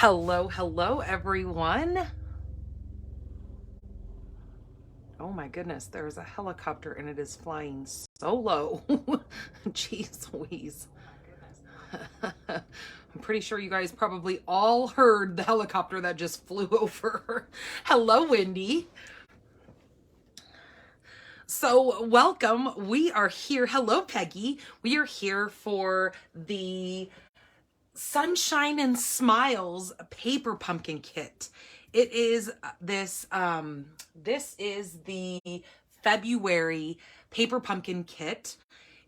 Hello, everyone. Oh my goodness, there's a helicopter and it is flying so low. Jeez Louise. I'm pretty sure you guys probably all heard the helicopter that just flew over. Hello, Wendy. So, welcome. We are here. Hello, Peggy. We are here for the Sunshine and Smiles paper pumpkin kit. It is this is the February paper pumpkin kit.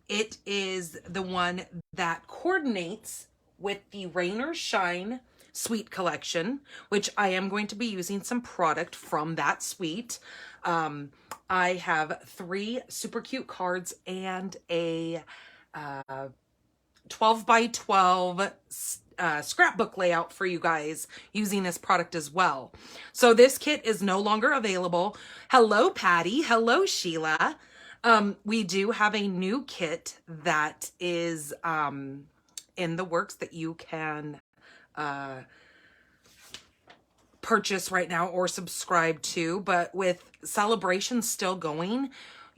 It is the one that coordinates with the Rain or Shine suite collection, which I am going to be using some product from that suite. I have 3 super cute cards and a 12 by 12 scrapbook layout for you guys using this product as well. So this kit is no longer available. Hello, Patty. Hello, Sheila. We do have a new kit that is in the works that you can purchase right now or subscribe to, but with celebrations still going,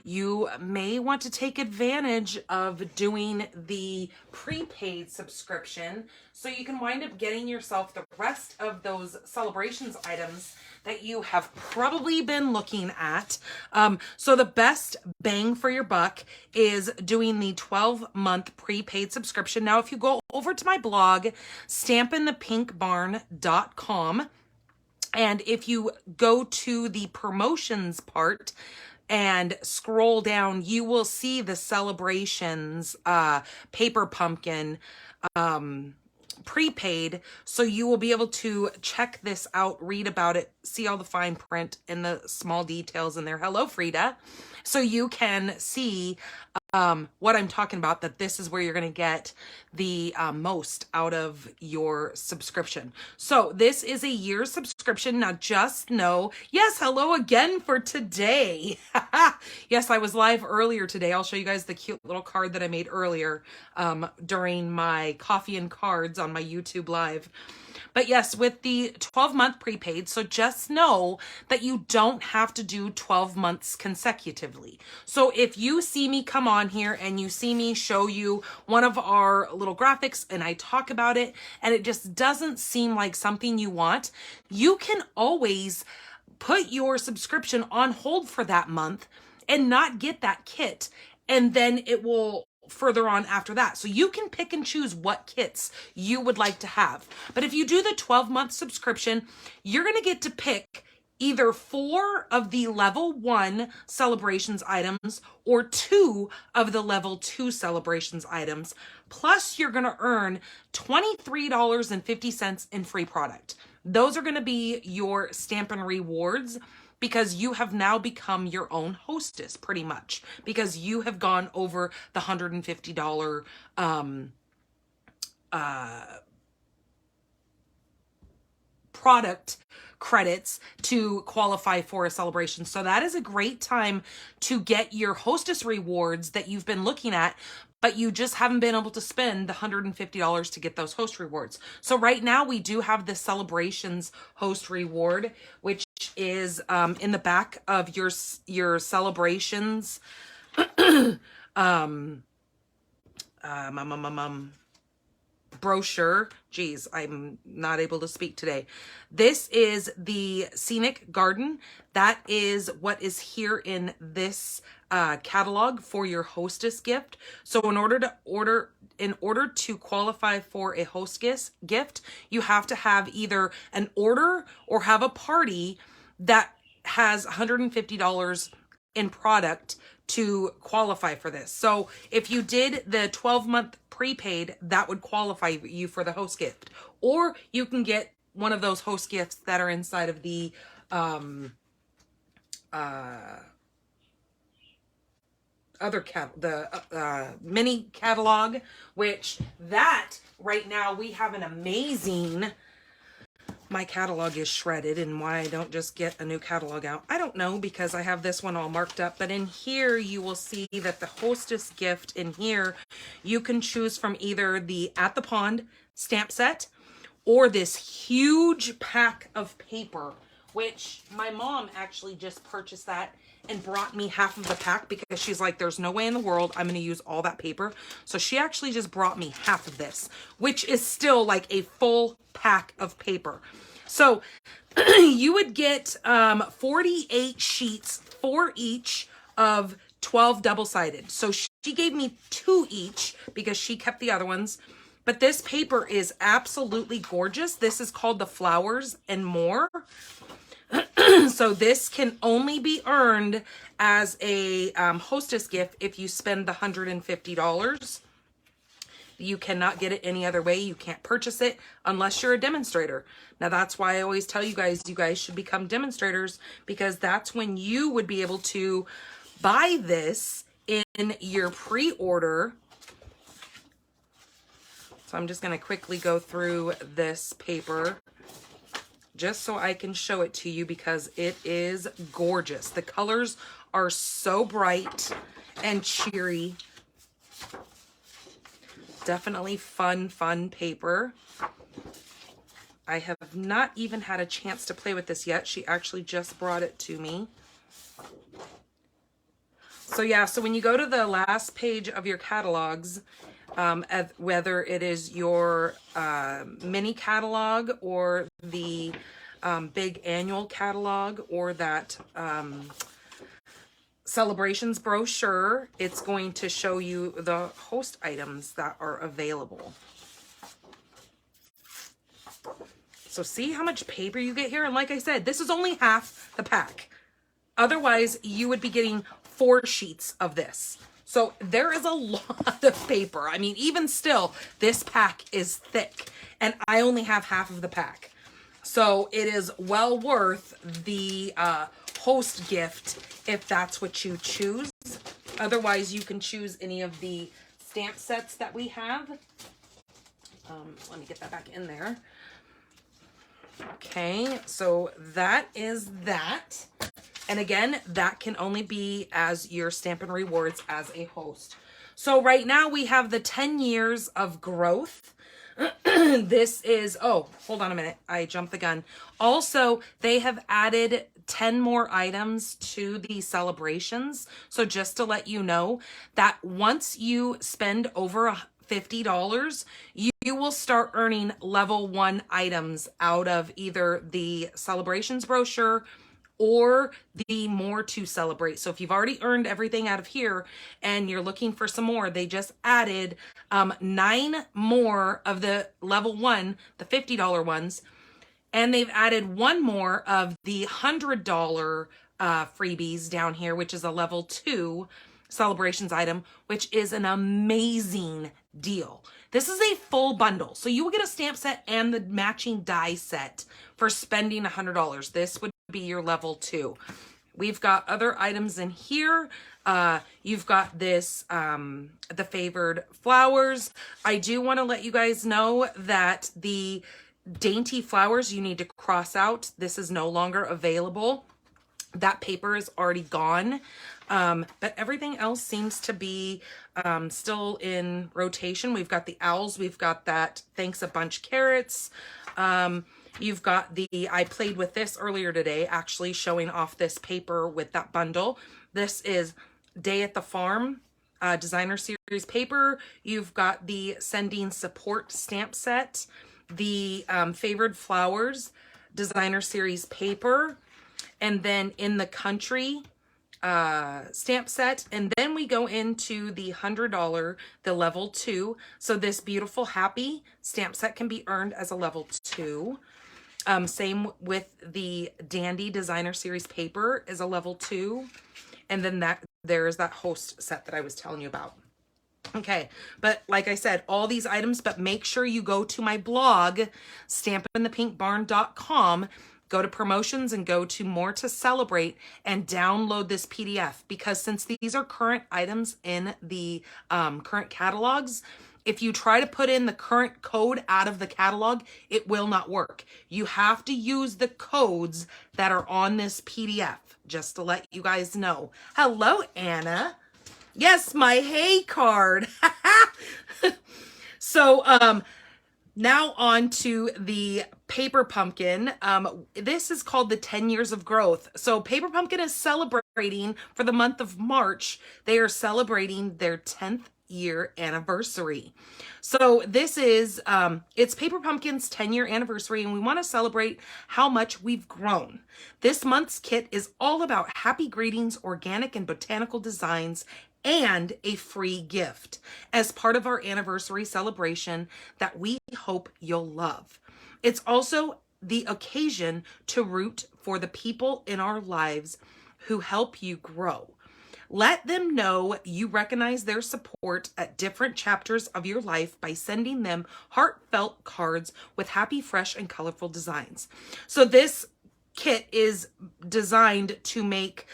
you may want to take advantage of doing the prepaid subscription so you can wind up getting yourself the rest of those celebrations items that you have probably been looking at. So the best bang for your buck is doing the 12-month prepaid subscription. Now, if you go over to my blog, stampinthepinkbarn.com, and if you go to the promotions part and scroll down, you will see the celebrations paper pumpkin prepaid. So you will be able to check this out, read about it, see all the fine print and the small details in there. Hello, Frida. So you can see what I'm talking about, that this is where you're going to get the most out of your subscription. So this is a year subscription. Now just know, yes, hello again for today. Yes, I was live earlier today. I'll show you guys the cute little card that I made earlier during my coffee and cards on my YouTube live. But yes, with the 12-month prepaid, so just know that you don't have to do 12 months consecutively. So if you see me come on here and you see me show you one of our little graphics and I talk about it and it just doesn't seem like something you want, you can always put your subscription on hold for that month and not get that kit. And then it will further on after that. So you can pick and choose what kits you would like to have. But if you do the 12-month subscription, you're going to get to pick either 4 of the level 1 celebrations items or 2 of the level 2 celebrations items. Plus you're going to earn $23.50 in free product. Those are going to be your Stampin' Rewards, because you have now become your own hostess, pretty much, because you have gone over the $150 product credits to qualify for a celebration. So that is a great time to get your hostess rewards that you've been looking at, but you just haven't been able to spend the $150 to get those host rewards. So right now we do have the celebrations host reward, which is in the back of your celebrations brochure. Geez, I'm not able to speak today. This is the scenic garden. That is what is here in this catalog for your hostess gift. So in order to qualify for a hostess gift, you have to have either an order or have a party that has $150 in product to qualify for this. So if you did the 12-month prepaid, that would qualify you for the host gift. Or you can get one of those host gifts that are inside of the mini catalog, which that right now we have an amazing. My catalog is shredded, and why I don't just get a new catalog out, I don't know, because I have this one all marked up. But in here you will see that the hostess gift in here, you can choose from either the At the Pond stamp set or this huge pack of paper, which my mom actually just purchased that and brought me half of the pack because she's like, there's no way in the world I'm going to use all that paper. So she actually just brought me half of this, which is still like a full pack of paper. So you would get 48 sheets for each of 12 double-sided. So she gave me 2 each because she kept the other ones. But this paper is absolutely gorgeous. This is called the Flowers and More. So this can only be earned as a hostess gift if you spend the $150. You cannot get it any other way. You can't purchase it unless you're a demonstrator. Now that's why I always tell you guys should become demonstrators, because that's when you would be able to buy this in your pre-order. So I'm just going to quickly go through this paper just so I can show it to you because it is gorgeous. The colors are so bright and cheery. Definitely fun paper. I have not even had a chance to play with this yet. She actually just brought it to me. So yeah, so when you go to the last page of your catalogs, whether it is your mini catalog or the big annual catalog or that celebrations brochure, it's going to show you the host items that are available. So see how much paper you get here? And like I said, this is only half the pack. Otherwise, you would be getting 4 sheets of this. So there is a lot of paper. I mean, even still, this pack is thick and I only have half of the pack. So it is well worth the host gift if that's what you choose. Otherwise, you can choose any of the stamp sets that we have. Let me get that back in there. Okay, so that is that. And again, that can only be as your Stampin' Rewards as a host. So right now we have the 10 years of growth. This is, oh, hold on a minute. I jumped the gun. Also, they have added 10 more items to the celebrations. So just to let you know that once you spend over $50, you will start earning level 1 items out of either the celebrations brochure or the more to celebrate. So if you've already earned everything out of here and you're looking for some more, they just added 9 more of the level 1, the $50 ones, and they've added 1 more of the $100 freebies down here, which is a level 2 celebrations item, which is an amazing deal. This is a full bundle. So you will get a stamp set and the matching die set for spending $100. This would be your level 2. We've got other items in here. You've got this, the favored flowers. I do want to let you guys know that the dainty flowers you need to cross out. This is no longer available. That paper is already gone. But everything else seems to be still in rotation. We've got the owls. We've got that thanks a bunch carrots. You've got the, I played with this earlier today, actually showing off this paper with that bundle. This is Day at the Farm designer series paper. You've got the sending support stamp set, the favored flowers designer series paper, and then in the country stamp set. And then we go into the $100, the level 2. So this beautiful happy stamp set can be earned as a level 2. Same with the Dandy Designer Series paper is a level 2. And then there's that host set that I was telling you about. Okay, but like I said, all these items, but make sure you go to my blog, stampinthepinkbarn.com, go to promotions and go to more to celebrate and download this PDF, because since these are current items in the current catalogs, if you try to put in the current code out of the catalog, it will not work. You have to use the codes that are on this PDF, just to let you guys know. Hello, Anna. Yes, my hey card. So, Now on to the paper pumpkin. This is called the 10 years of growth. So paper pumpkin is celebrating for the month of March. They are celebrating their 10th year anniversary. So this is, it's Paper Pumpkin's 10-year anniversary, and we want to celebrate how much we've grown. This month's kit is all about happy greetings, organic and botanical designs, and a free gift as part of our anniversary celebration that we hope you'll love. It's also the occasion to root for the people in our lives who help you grow. Let them know you recognize their support at different chapters of your life by sending them heartfelt cards with happy, fresh, and colorful designs. So this kit is designed to make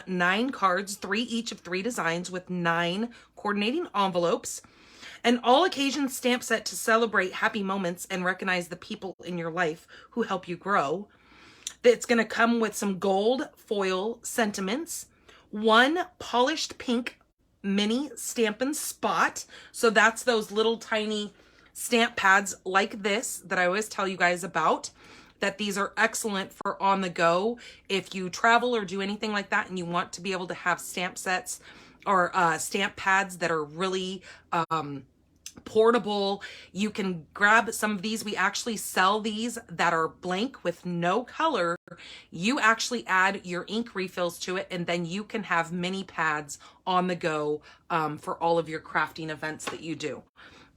9 cards, 3 each of 3 designs with 9 coordinating envelopes. An all occasion stamp set to celebrate happy moments and recognize the people in your life who help you grow. It's going to come with some gold foil sentiments, 1 polished pink mini Stampin' Spot. So that's those little tiny stamp pads like this that I always tell you guys about, that these are excellent for on the go if you travel or do anything like that and you want to be able to have stamp sets or stamp pads that are really portable. You can grab some of these. We actually sell these that are blank with no color. You actually add your ink refills to it, and then you can have mini pads on the go for all of your crafting events that you do.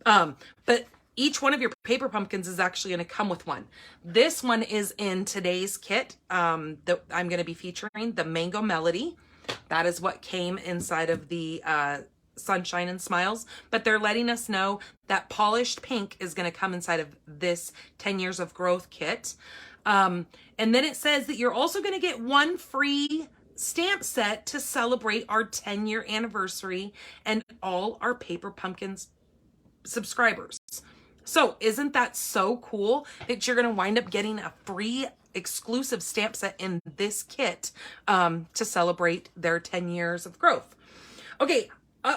But each one of your paper pumpkins is actually going to come with one. This one is in today's kit that I'm going to be featuring, the Mango Melody. That is what came inside of the Sunshine and Smiles, but they're letting us know that polished pink is going to come inside of this 10 years of growth kit. And then it says that you're also going to get 1 free stamp set to celebrate our 10-year anniversary and all our paper pumpkins subscribers. So isn't that so cool that you're going to wind up getting a free exclusive stamp set in this kit to celebrate their 10 years of growth? Okay.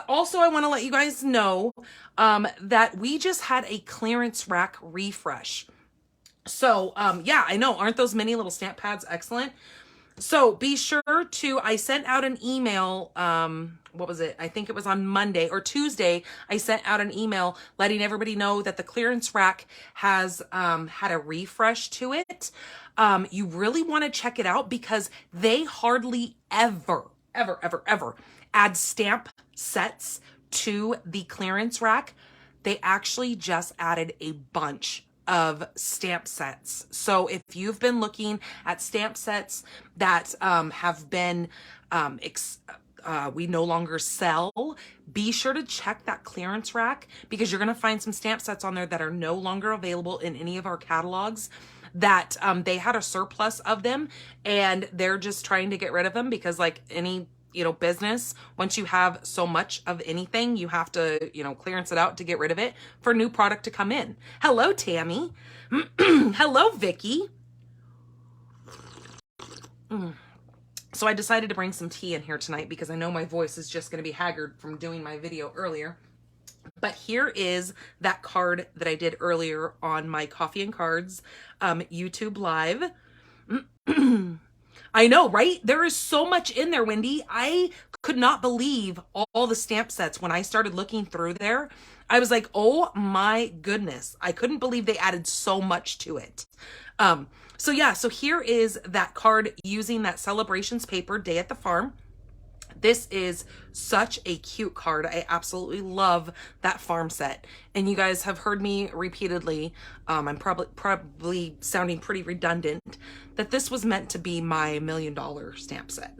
Also, I want to let you guys know that we just had a clearance rack refresh. So, yeah, I know. Aren't those mini little stamp pads excellent? So be sure to, I sent out an email, what was it? I think it was on Monday or Tuesday. I sent out an email letting everybody know that the clearance rack has had a refresh to it. You really want to check it out because they hardly ever add stamp sets to the clearance rack. They actually just added a bunch of stamp sets. So if you've been looking at stamp sets that have been we no longer sell, be sure to check that clearance rack because you're going to find some stamp sets on there that are no longer available in any of our catalogs, that they had a surplus of them and they're just trying to get rid of them because, like any business, once you have so much of anything, you have to, clearance it out to get rid of it for new product to come in. Hello, Tammy. Hello, Vicky. So I decided to bring some tea in here tonight because I know my voice is just going to be haggard from doing my video earlier. But here is that card that I did earlier on my Coffee and Cards YouTube live. I know, right? There is so much in there, Wendy. I could not believe all the stamp sets when I started looking through there. I was like, oh my goodness. I couldn't believe they added so much to it. So yeah, so here is that card using that Celebrations paper, Day at the Farm. This is such a cute card. I absolutely love that farm set. And you guys have heard me repeatedly, I'm probably sounding pretty redundant, that this was meant to be my $1 million stamp set.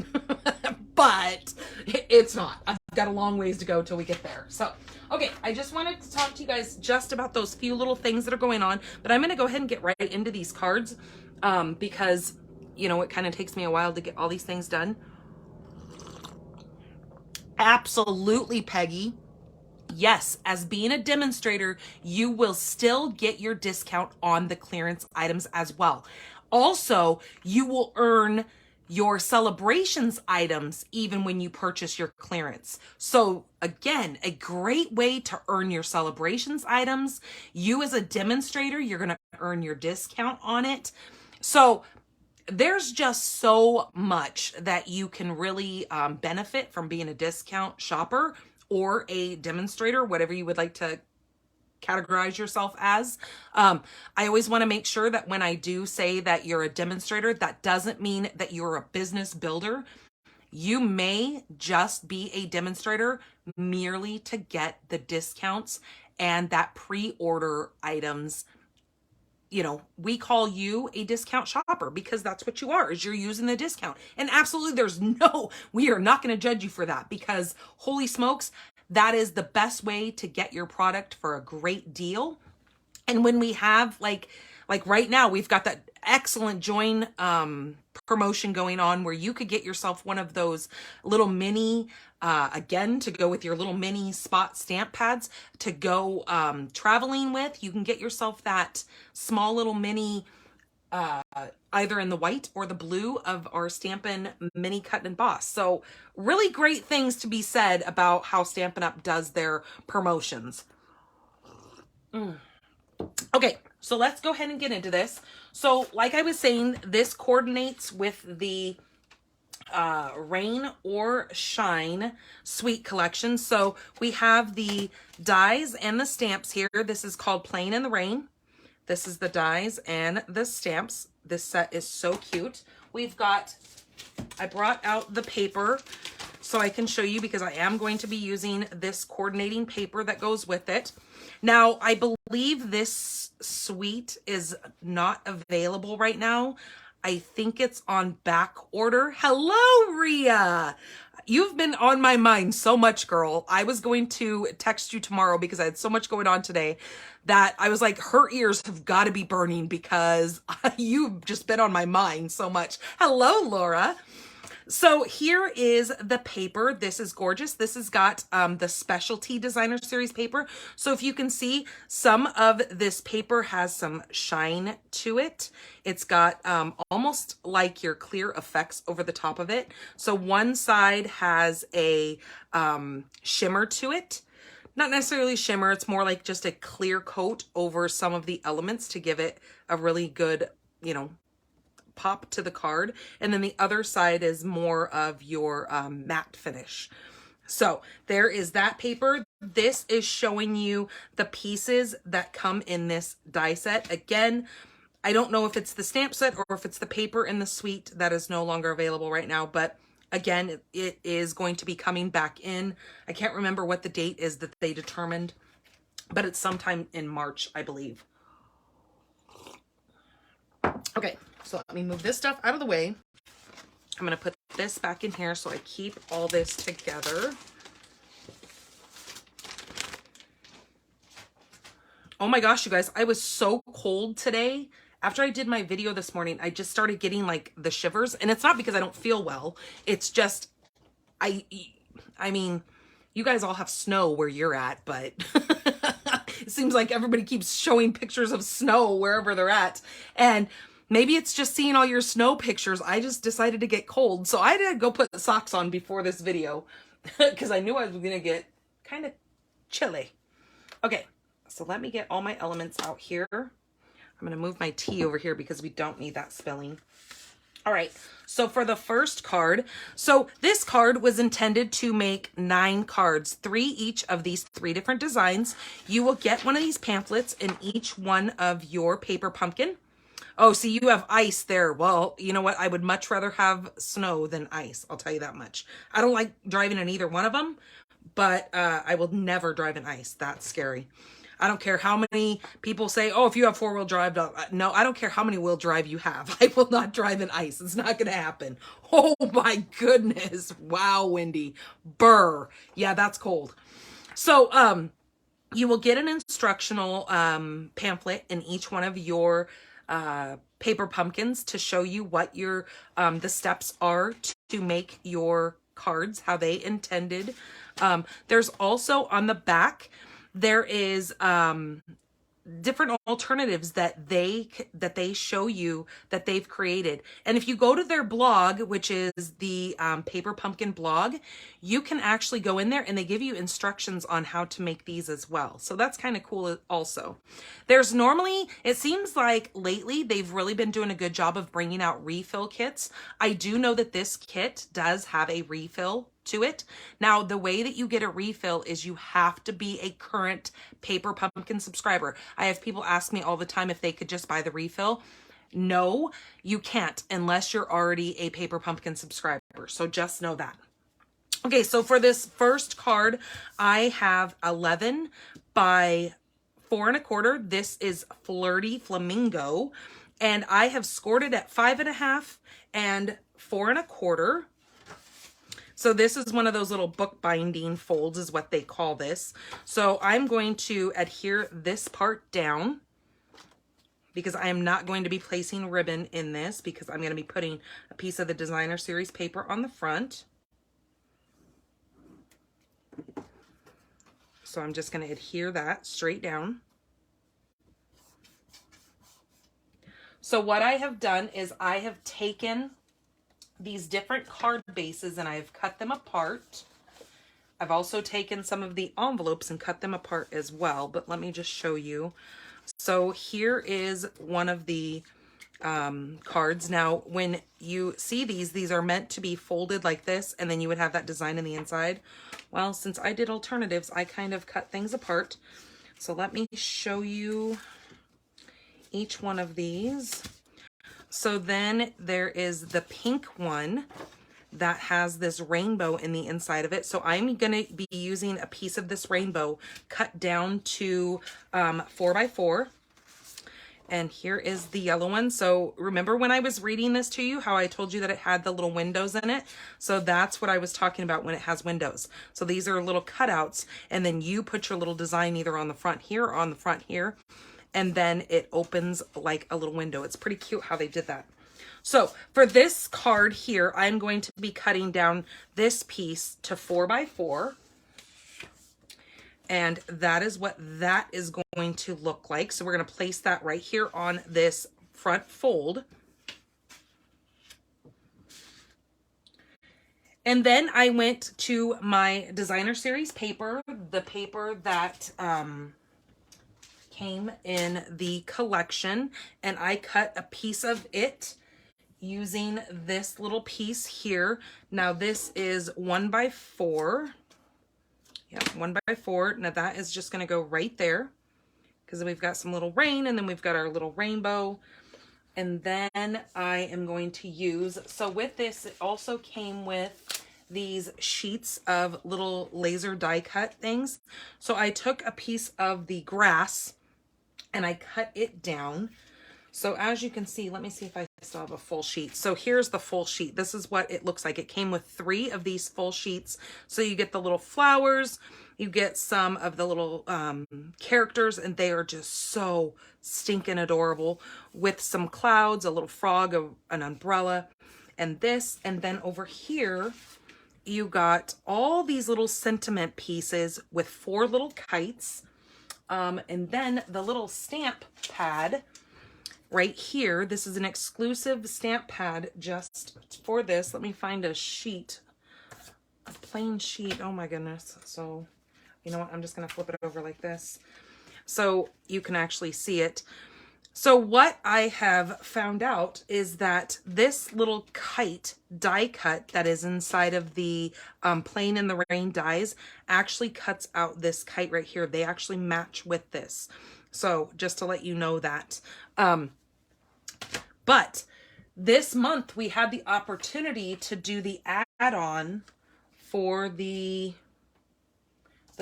But it's not. I've got a long ways to go till we get there. So, okay, I just wanted to talk to you guys just about those few little things that are going on. But I'm going to go ahead and get right into these cards because, it kind of takes me a while to get all these things done. Absolutely, Peggy. Yes, as being a demonstrator, you will still get your discount on the clearance items as well. Also, you will earn your celebrations items even when you purchase your clearance. So again, a great way to earn your celebrations items. You as a demonstrator, you're going to earn your discount on it. So there's just so much that you can really benefit from being a discount shopper or a demonstrator, whatever you would like to categorize yourself as. I always want to make sure that when I do say that you're a demonstrator, that doesn't mean that you're a business builder. You may just be a demonstrator merely to get the discounts and that pre-order items. You know, we call you a discount shopper because that's what you are, is you're using the discount. And absolutely, we are not going to judge you for that, because holy smokes, that is the best way to get your product for a great deal. And when we have like right now, we've got that excellent join promotion going on where you could get yourself one of those little mini, again, to go with your little mini spot stamp pads to go traveling with. You can get yourself that small little mini, either in the white or the blue of our Stampin' Mini Cut and Emboss. So really great things to be said about how Stampin' Up does their promotions. Okay, so let's go ahead and get into this. So like I was saying, this coordinates with the Rain or Shine Sweet collection. So we have the dies and the stamps here. This is called Plain in the Rain. This is the dies and the stamps. This set is so cute. I brought out the paper so I can show you, because I am going to be using this coordinating paper that goes with it. Now, I believe this suite is not available right now. I think it's on back order. Hello, Rhea. You've been on my mind so much, girl. I was going to text you tomorrow because I had so much going on today that I was like, her ears have got to be burning because you've just been on my mind so much. Hello, Laura. So here is the paper. This is gorgeous. This has got the Specialty Designer Series paper. So if you can see, some of this paper has some shine to it. It's got almost like your clear effects over the top of it. So one side has a shimmer to it. Not necessarily shimmer. It's more like just a clear coat over some of the elements to give it a really good, you know, pop to the card. And then the other side is more of your matte finish. So there is that paper. This is showing you the pieces that come in this die set. Again, I don't know if it's the stamp set or if it's the paper in the suite that is no longer available right now, but again, it is going to be coming back in. I can't remember what the date is that they determined, but it's sometime in March, I believe. Okay, so let me move this stuff out of the way. I'm going to put this back in here so I keep all this together. Oh my gosh, you guys, I was so cold today. After I did my video this morning, I just started getting like the shivers, and it's not because I don't feel well. It's just, I mean, you guys all have snow where you're at, but it seems like everybody keeps showing pictures of snow wherever they're at. And maybe it's just seeing all your snow pictures. I just decided to get cold. So I had to go put the socks on before this video because I knew I was going to get kind of chilly. Okay, so let me get all my elements out here. I'm going to move my tea over here because we don't need that spilling. All right, so for the first card, so this card was intended to make 9 cards, 3 each of these 3 different designs. You will get one of these pamphlets in each one of your paper pumpkin. Oh, see, you have ice there. Well, you know what? I would much rather have snow than ice. I'll tell you that much. I don't like driving in either one of them, but I will never drive in ice. That's scary. I don't care how many people say, oh, if you have 4-wheel drive, no, I don't care how many wheel drive you have. I will not drive in ice. It's not going to happen. Oh my goodness. Wow, Wendy. Brr. Yeah, that's cold. So, you will get an instructional pamphlet in each one of your paper pumpkins to show you what your the steps are to make your cards, how they intended. There's also on the back, there is different alternatives that they show you that they've created. And if you go to their blog, which is the Paper Pumpkin blog, you can actually go in there and they give you instructions on how to make these as well. So that's kind of cool also. There's normally, it seems like lately they've really been doing a good job of bringing out refill kits. I do know that this kit does have a refill to it. Now, the way that you get a refill is you have to be a current Paper Pumpkin subscriber. I have people ask me all the time if they could just buy the refill. No, you can't unless you're already a Paper Pumpkin subscriber. So just know that. Okay, so for this first card, I have 11 by 4 1/4. This is Flirty Flamingo, and I have scored it at 5.5 and 4 1/4. So this is one of those little bookbinding folds is what they call this. So I'm going to adhere this part down because I am not going to be placing ribbon in this because I'm going to be putting a piece of the designer series paper on the front. So I'm just going to adhere that straight down. So what I have done is I have taken these different card bases and I've cut them apart. I've also taken some of the envelopes and cut them apart as well, but let me just show you. So here is one of the cards. Now, when you see these are meant to be folded like this, and then you would have that design in the inside. Well, since I did alternatives, I kind of cut things apart. So let me show you each one of these. So then there is the pink one that has this rainbow in the inside of it. So I'm going to be using a piece of this rainbow cut down to 4 by 4. And here is the yellow one. So remember when I was reading this to you, how I told you that it had the little windows in it? So that's what I was talking about when it has windows. So these are little cutouts, and then you put your little design either on the front here or on the front here. And then it opens like a little window. It's pretty cute how they did that. So for this card here, I'm going to be cutting down this piece to 4 by 4. And that is what that is going to look like. So we're going to place that right here on this front fold. And then I went to my designer series paper, the paper that came in the collection, and I cut a piece of it using this little piece here. Now this is 1 by 4. Yeah, 1 by 4. Now that is just going to go right there because we've got some little rain, and then we've got our little rainbow. And then I am going to use, so with this, it also came with these sheets of little laser die cut things. So I took a piece of the grass and I cut it down. So as you can see, let me see if I still have a full sheet. So here's the full sheet. This is what it looks like. It came with 3 of these full sheets. So you get the little flowers, you get some of the little characters, and they are just so stinking adorable with some clouds, a little frog, an umbrella, and this. And then over here, you got all these little sentiment pieces with 4 little kites. And then the little stamp pad right here. This is an exclusive stamp pad just for this. Let me find a sheet, a plain sheet. Oh my goodness. So, you know what? I'm just going to flip it over like this so you can actually see it. So what I have found out is that this little kite die cut that is inside of the Playing in the Rain dies actually cuts out this kite right here. They actually match with this. So just to let you know that. But this month we had the opportunity to do the add-on for the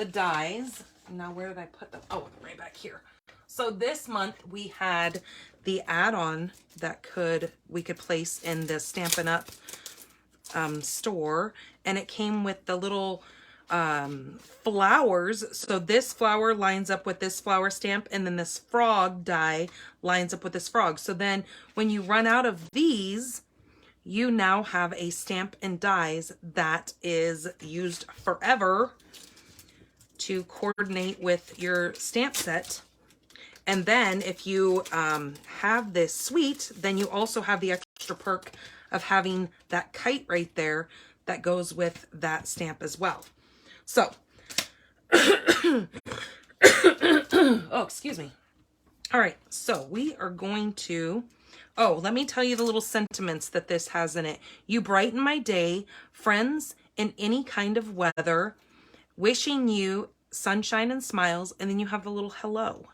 dies. Now where did I put them? Oh, right back here. So this month we had the add-on that we could place in the Stampin' Up store, and it came with the little flowers. So this flower lines up with this flower stamp, and then this frog die lines up with this frog. So then when you run out of these, you now have a stamp and dies that is used forever to coordinate with your stamp set. And then if you have this suite, then you also have the extra perk of having that kite right there that goes with that stamp as well. So, oh, excuse me. All right, so we are going to, oh, let me tell you the little sentiments that this has in it. You brighten my day, friends in any kind of weather, wishing you sunshine and smiles, and then you have the little hello.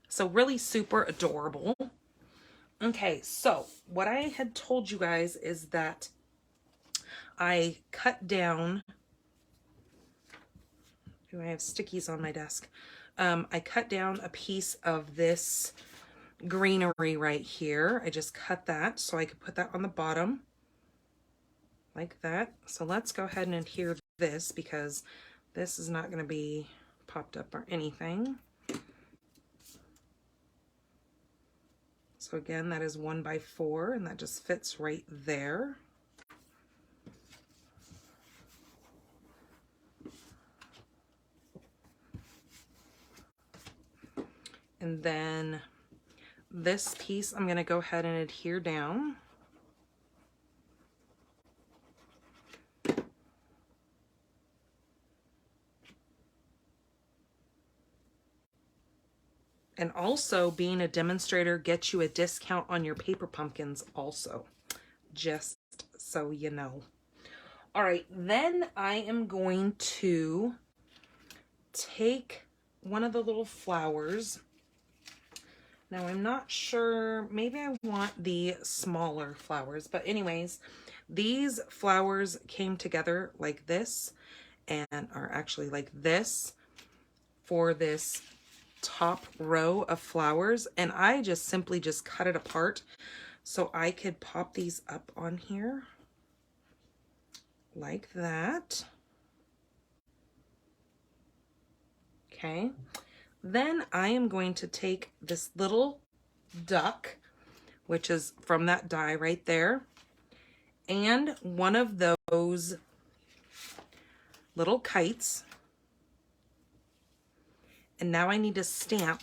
So really super adorable. Okay, so what I had told you guys is that I cut down, I have stickies on my desk. I cut down a piece of this greenery right here. I just cut that so I could put that on the bottom like that. So let's go ahead and adhere this because this is not going to be popped up or anything. So again, that is 1 by 4 and that just fits right there. And then this piece, I'm going to go ahead and adhere down. And also, being a demonstrator gets you a discount on your paper pumpkins also, just so you know. All right, then I am going to take one of the little flowers. Now, I'm not sure, maybe I want the smaller flowers, but anyways, these flowers came together like this and are actually like this for this top row of flowers, and I just simply just cut it apart so I could pop these up on here like that. Okay, then I am going to take this little duck, which is from that die right there, and one of those little kites. And now I need to stamp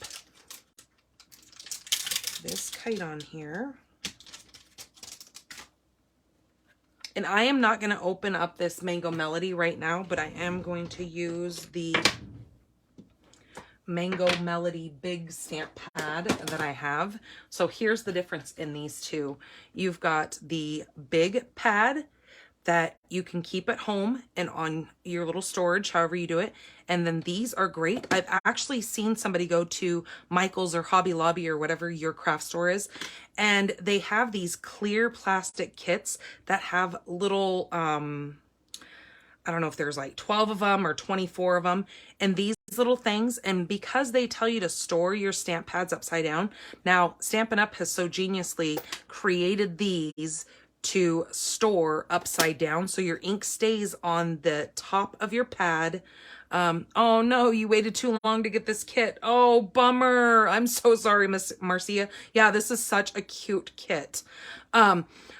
this kite on here. And I am not going to open up this Mango Melody right now, but I am going to use the Mango Melody big stamp pad that I have. So here's the difference in these two. You've got the big pad that you can keep at home and on your little storage, however you do it. And then these are great. I've actually seen somebody go to Michael's or Hobby Lobby or whatever your craft store is, and they have these clear plastic kits that have little, I don't know if there's like 12 of them or 24 of them, and these little things, and because they tell you to store your stamp pads upside down, now Stampin' Up! Has so geniusly created these to store upside down so your ink stays on the top of your pad. Oh no, you waited too long to get this kit. Oh, bummer. I'm so sorry, Miss Marcia. Yeah, this is such a cute kit.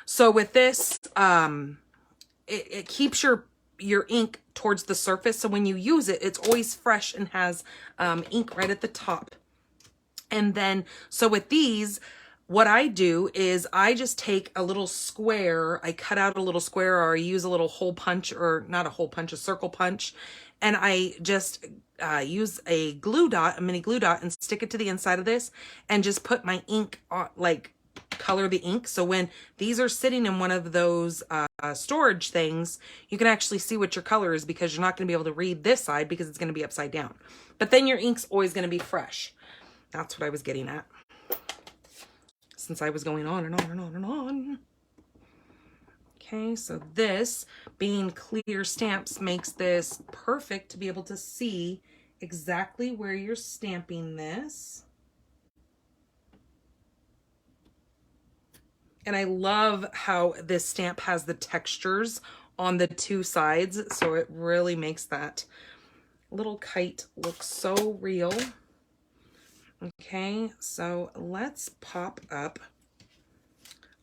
So with this, it keeps your ink towards the surface, so when you use it, it's always fresh and has ink right at the top. And then, so with these, what I do is I just take a little square, I cut out a little square, or I use a little hole punch, or not a hole punch, a circle punch, and I just use a glue dot, a mini glue dot, and stick it to the inside of this, and just put my ink on, like color the ink. So when these are sitting in one of those storage things, you can actually see what your color is, because you're not going to be able to read this side because it's going to be upside down. But then your ink's always going to be fresh. That's what I was getting at, since I was going on and on and on and on. Okay, so this being clear stamps makes this perfect to be able to see exactly where you're stamping this. And I love how this stamp has the textures on the two sides, so it really makes that little kite look so real. Okay, so let's pop up.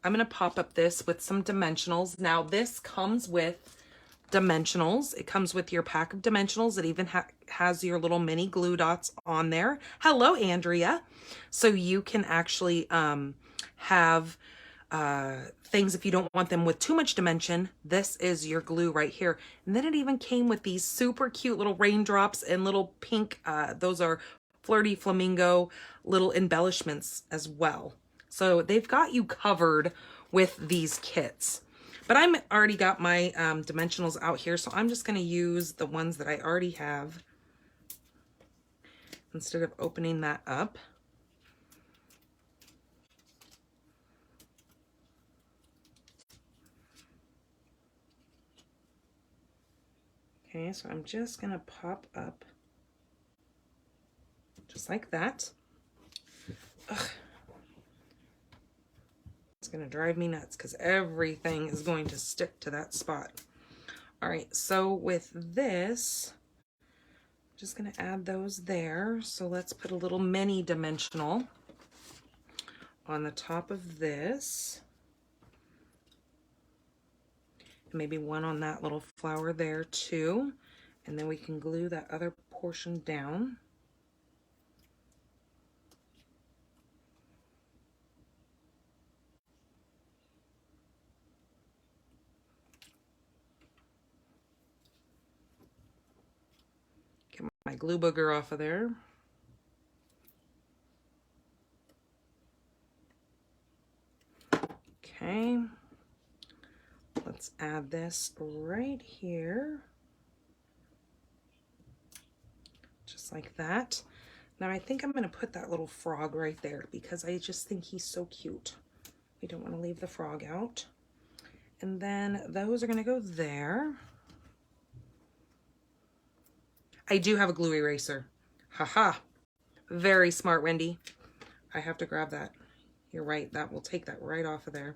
I'm going to pop up this with some dimensionals. Now this comes with dimensionals. It comes with your pack of dimensionals. It even has your little mini glue dots on there. Hello, Andrea. So you can actually have things if you don't want them with too much dimension. This is your glue right here. And then it even came with these super cute little raindrops and little pink, those are flirty flamingo little embellishments as well. So they've got you covered with these kits. But I'm already got my dimensionals out here, so I'm just going to use the ones that I already have instead of opening that up. Okay, so I'm just going to pop up just like that. Ugh. It's going to drive me nuts because everything is going to stick to that spot. All right, so with this, I'm just going to add those there. So let's put a little mini dimensional on the top of this. Maybe one on that little flower there too. And then we can glue that other portion down. Get my glue booger off of there. Okay. Let's add this right here. Just like that. Now I think I'm going to put that little frog right there because I just think he's so cute. We don't want to leave the frog out. And then those are going to go there. I do have a glue eraser. Haha. Very smart, Wendy. I have to grab that. You're right. That will take that right off of there.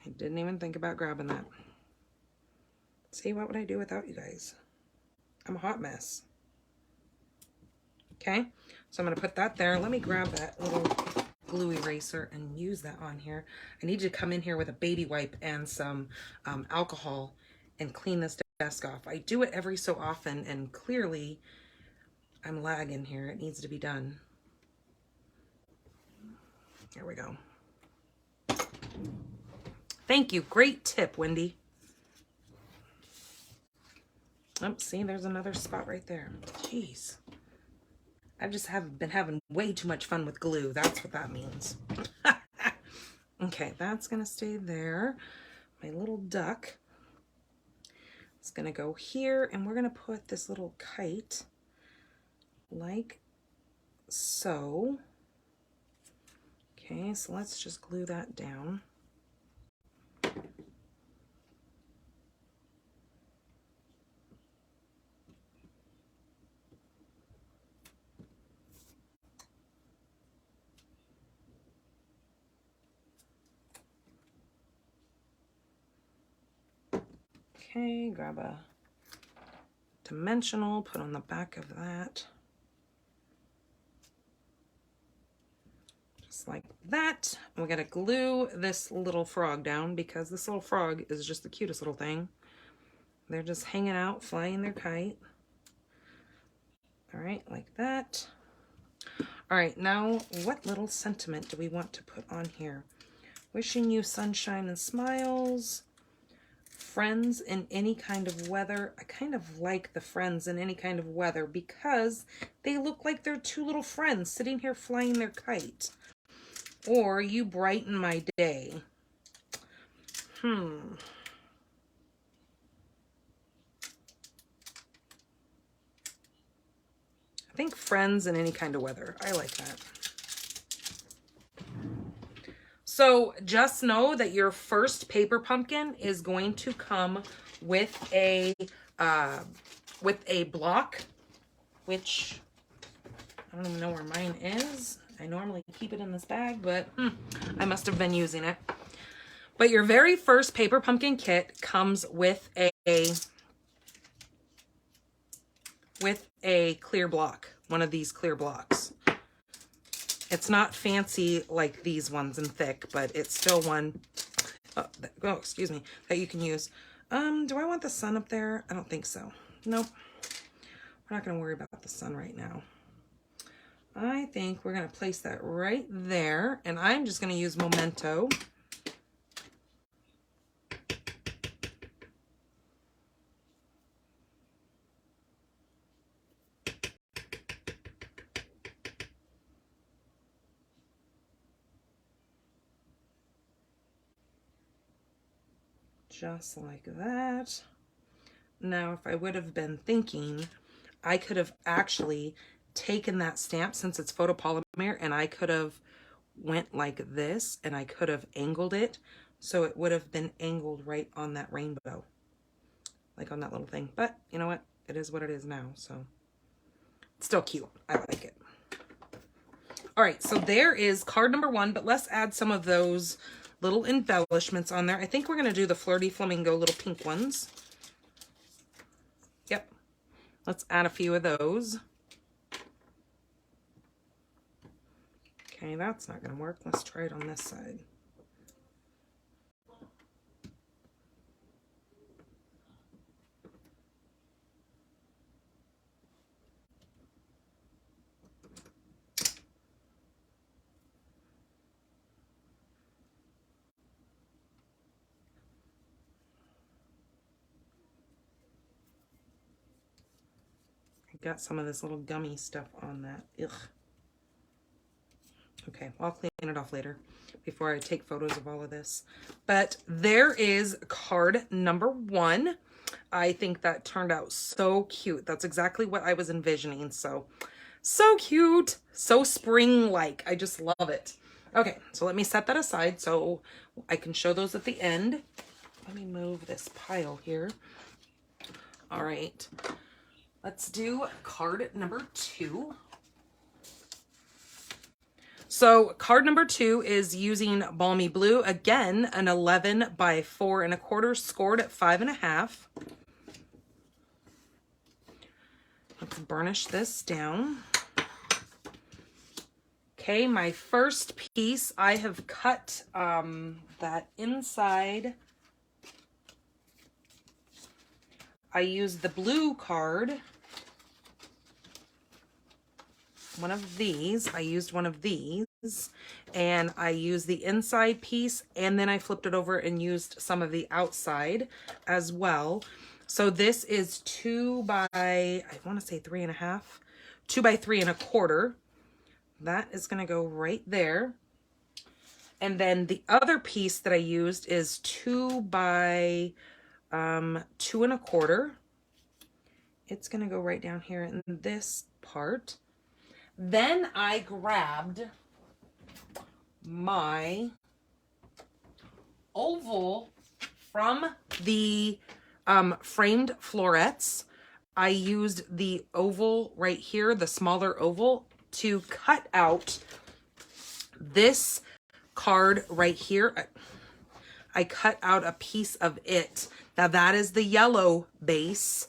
I didn't even think about grabbing that. See, what would I do without you guys? I'm a hot mess. Okay, so I'm going to put that there. Let me grab that little glue eraser and use that on here. I need to come in here with a baby wipe and some alcohol and clean this desk off. I do it every so often, and clearly I'm lagging here. It needs to be done. There we go. Thank you. Great tip, Wendy. Oh, see, there's another spot right there. Jeez. I just been having way too much fun with glue. That's what that means. Okay, that's going to stay there. My little duck is going to go here, and we're going to put this little kite like so. Okay, so let's just glue that down. Okay, grab a dimensional, put on the back of that. Just like that. And we gotta glue this little frog down because this little frog is just the cutest little thing. They're just hanging out, flying their kite. All right, like that. All right, now what little sentiment do we want to put on here? Wishing you sunshine and smiles. Friends in any kind of weather. I kind of like the friends in any kind of weather because they look like they're two little friends sitting here flying their kite. Or you brighten my day. I think friends in any kind of weather. I like that. So just know that your first paper pumpkin is going to come with a block, which I don't even know where mine is. I normally keep it in this bag, but I must have been using it. But your very first paper pumpkin kit comes with a clear block, one of these clear blocks. It's not fancy like these ones and thick, but it's still one, oh, excuse me, that you can use. Do I want the sun up there? I don't think so. Nope. We're not gonna worry about the sun right now. I think we're gonna place that right there, and I'm just gonna use Memento. Just like that. Now, if I would have been thinking, I could have actually taken that stamp, since it's photopolymer, and I could have went like this, and I could have angled it, so it would have been angled right on that rainbow, like on that little thing. But you know what? It is what it is now, so it's still cute. I like it. All right, so there is card number 1, but let's add some of those little embellishments on there. I think we're going to do the Flirty Flamingo little pink ones. Yep. Let's add a few of those. Okay, that's not going to work. Let's try it on this side. Got some of this little gummy stuff on that. Ugh. Okay, well, I'll clean it off later before I take photos of all of this. But there is card number 1. I think that turned out so cute. That's exactly what I was envisioning. So cute. So spring-like. I just love it. Okay, so let me set that aside so I can show those at the end. Let me move this pile here. All right. Let's do card number 2. So card number 2 is using Balmy Blue. Again, an 11 by 4 1/4, scored at 5.5. Let's burnish this down. Okay, my first piece, I have cut that inside. I used the blue card. One of these. I used one of these, and I used the inside piece, and then I flipped it over and used some of the outside as well. So this is 2 by, I want to say 3.5, 2 by 3 1/4. That is going to go right there. And then the other piece that I used is 2 by 2 1/4. It's going to go right down here in this part. Then I grabbed my oval from the framed florets. I used the oval right here, the smaller oval, to cut out this card right here. I cut out a piece of it. Now that is the yellow base,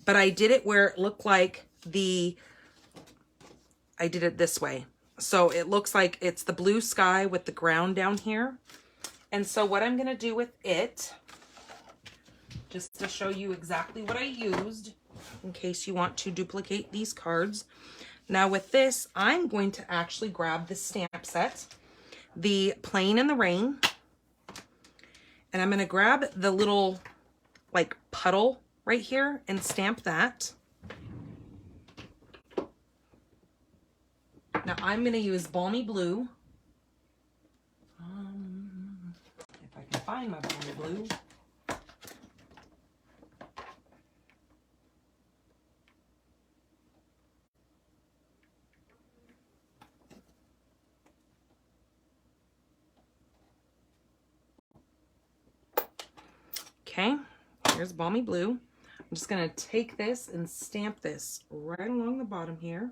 but I did it where it looked like I did it this way. So it looks like it's the blue sky with the ground down here. And so what I'm going to do with it, just to show you exactly what I used, in case you want to duplicate these cards. Now with this, I'm going to actually grab the stamp set, the Plain in the Rain, and I'm going to grab the little like puddle right here and stamp that. Now I'm going to use Balmy Blue. If I can find my Balmy Blue. Okay, here's Balmy Blue. I'm just going to take this and stamp this right along the bottom here.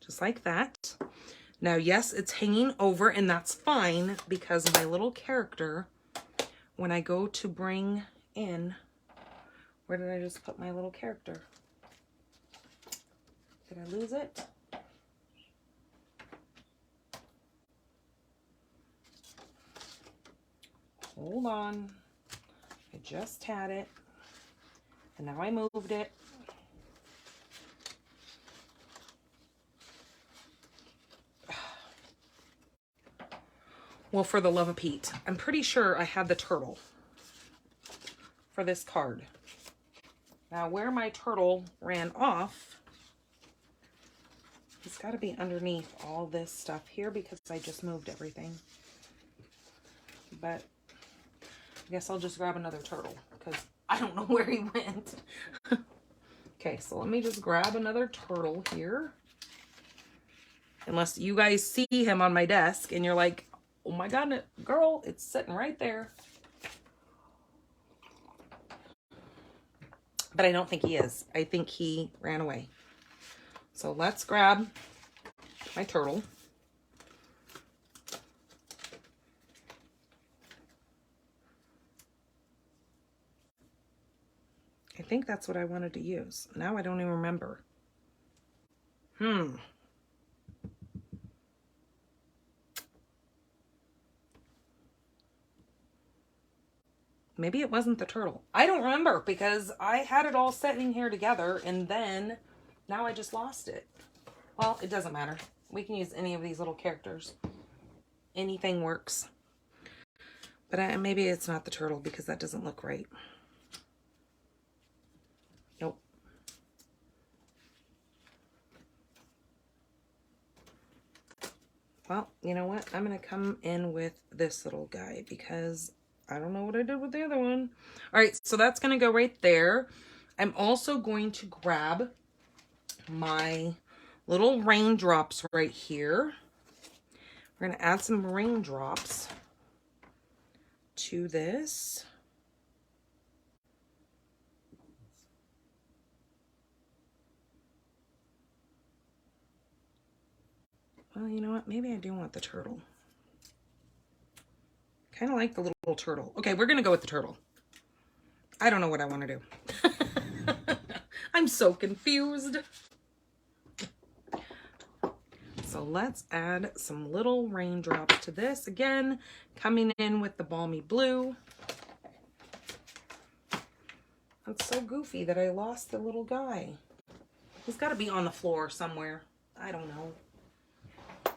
Just like that. Now, yes, it's hanging over, and that's fine because my little character, when I go to bring in, where did I just put my little character? Did I lose it? Hold on. I just had it. And now I moved it. Well, for the love of Pete, I'm pretty sure I had the turtle for this card. Now, where my turtle ran off, it's got to be underneath all this stuff here because I just moved everything. But I guess I'll just grab another turtle because I don't know where he went. Okay, so let me just grab another turtle here. Unless you guys see him on my desk and you're like, oh my God, girl, it's sitting right there. But I don't think he is. I think he ran away. So let's grab my turtle. I think that's what I wanted to use. Now I don't even remember. Maybe it wasn't the turtle. I don't remember because I had it all sitting here together and then now I just lost it. Well, it doesn't matter. We can use any of these little characters. Anything works. But maybe it's not the turtle because that doesn't look right. Nope. Well, you know what? I'm going to come in with this little guy because I don't know what I did with the other one. All right, so that's going to go right there. I'm also going to grab my little raindrops right here. We're going to add some raindrops to this. Well, you know what? Maybe I do want the turtle. Kind of like the little turtle. Okay, we're going to go with the turtle. I don't know what I want to do. I'm so confused. So let's add some little raindrops to this. Again, coming in with the balmy blue. That's so goofy that I lost the little guy. He's got to be on the floor somewhere. I don't know.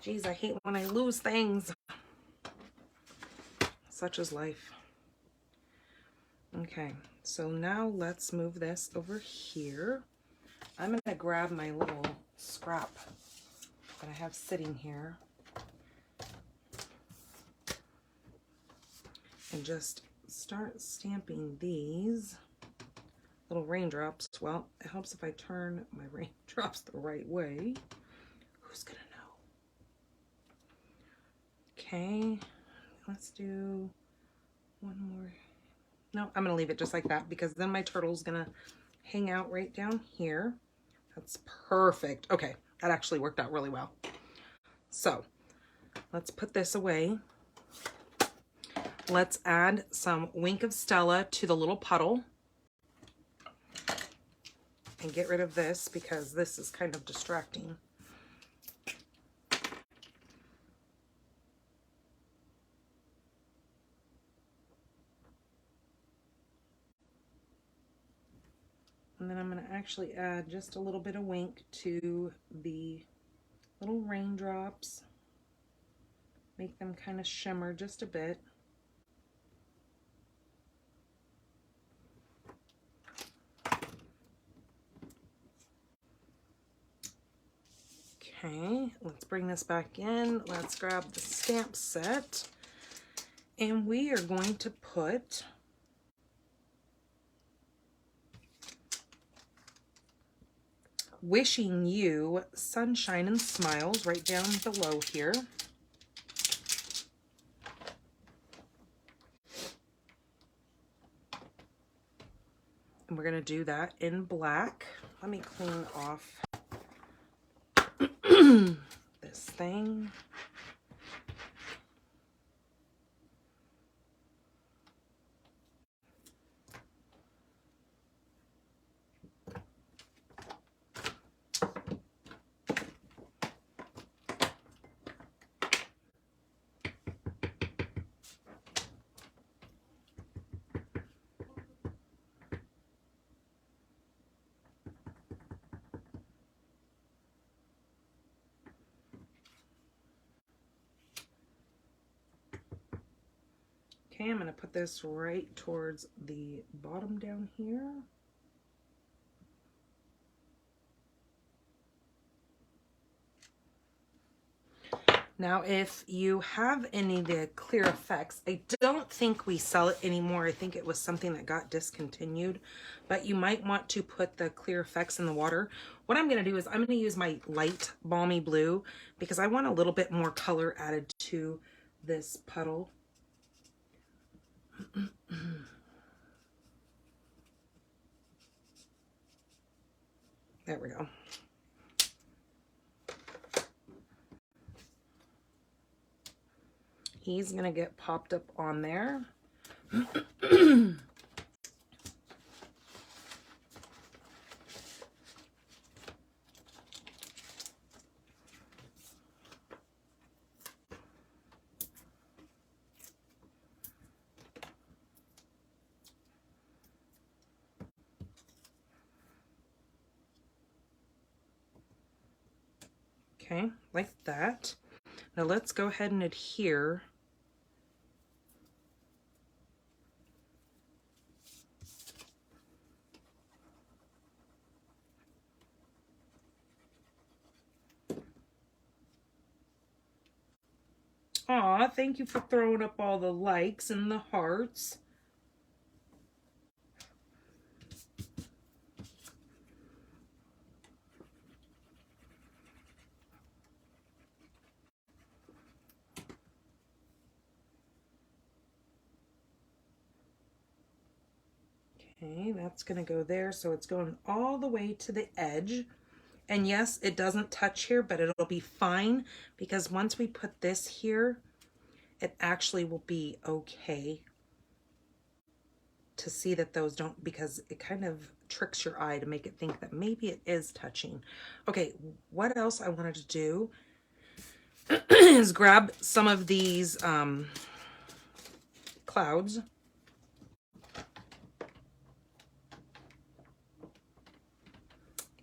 Jeez, I hate when I lose things. Such is life. Okay, so now let's move this over here. I'm going to grab my little scrap that I have sitting here and just start stamping these little raindrops. Well, it helps if I turn my raindrops the right way. Who's gonna know? Okay, let's do one more. No, I'm gonna leave it just like that because then my turtle's gonna hang out right down here. That's perfect. Okay, that actually worked out really well. So let's put this away. Let's add some Wink of Stella to the little puddle and get rid of this because this is kind of distracting. And then I'm going to actually add just a little bit of Wink to the little raindrops. Make them kind of shimmer just a bit. Okay, let's bring this back in. Let's grab the stamp set. And we are going to put Wishing You Sunshine and Smiles right down below here. And we're going to do that in black. Let me clean off this thing. Okay, I'm going to put this right towards the bottom down here. Now, if you have any of the clear effects, I don't think we sell it anymore. I think it was something that got discontinued, but you might want to put the clear effects in the water. What I'm going to do is I'm going to use my light balmy blue because I want a little bit more color added to this puddle. There we go. He's going to get popped up on there. Okay, like that. Now let's go ahead and adhere. Aw, thank you for throwing up all the likes and the hearts. Okay, that's going to go there. So it's going all the way to the edge. And yes, it doesn't touch here, but it'll be fine because once we put this here, it actually will be okay to see that those don't, because it kind of tricks your eye to make it think that maybe it is touching. Okay, what else I wanted to do is grab some of these clouds.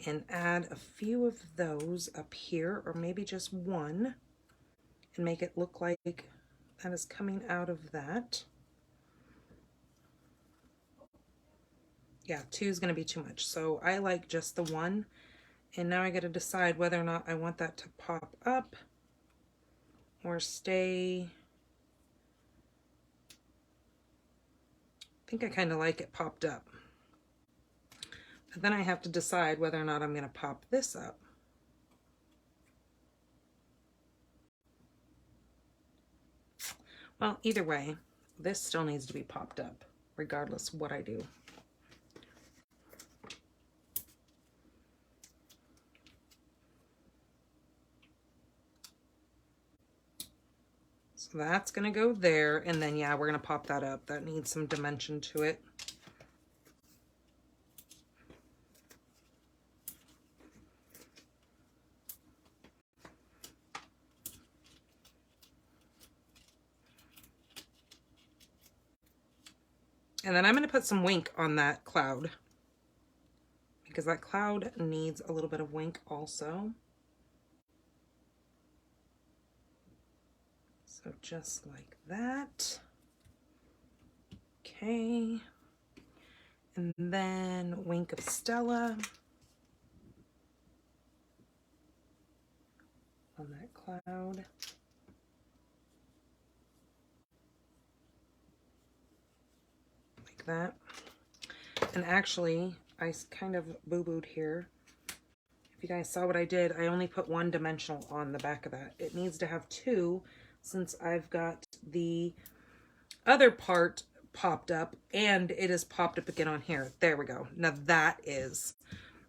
And add a few of those up here, or maybe just one, and make it look like that is coming out of that. Yeah, 2 is going to be too much, so I like just the 1. And now I got to decide whether or not I want that to pop up or stay. I think I kind of like it popped up. But then I have to decide whether or not I'm going to pop this up. Well, either way, this still needs to be popped up, regardless of what I do. So that's going to go there, and then, yeah, we're going to pop that up. That needs some dimension to it. And then I'm going to put some wink on that cloud, because that cloud needs a little bit of wink also. So just like that. Okay. And then wink of Stella on that cloud. Like that. And actually, I kind of boo-booed here. If you guys saw what I did, I only put 1 dimensional on the back of that. It needs to have 2 since I've got the other part popped up and it is popped up again on here. There we go. Now that is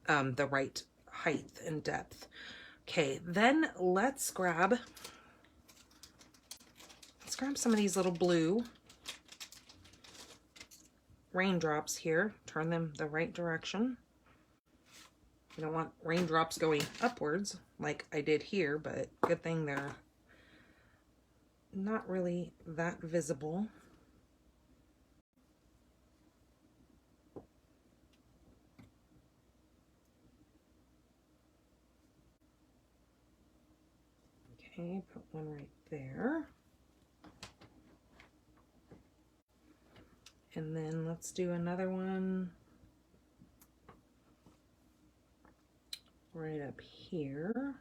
the right height and depth. Okay, then let's grab some of these little blue raindrops here. Turn them the right direction. You don't want raindrops going upwards like I did here, but good thing they're not really that visible. Okay, put one right there. And then let's do another one right up here.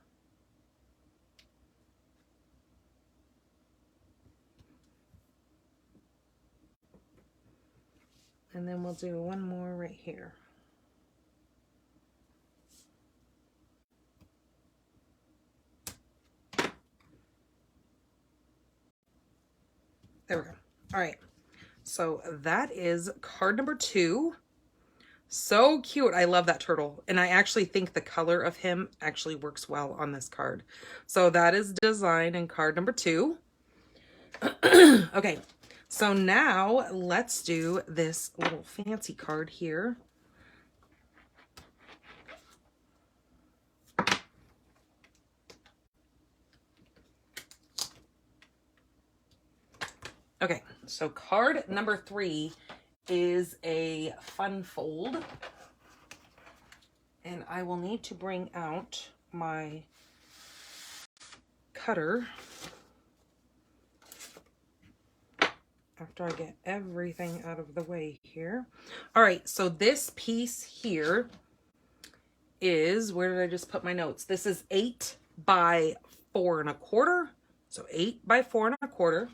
And then we'll do one more right here. There we go. All right. So that is card number 2. So cute. I love that turtle. And I actually think the color of him actually works well on this card. So that is design in card number 2. Okay. So now let's do this little fancy card here. Okay, so card number 3 is a fun fold. And I will need to bring out my cutter after I get everything out of the way here. All right, so this piece here is, where did I just put my notes? This is 8 by 4 1/4. So 8 by 4 1/4.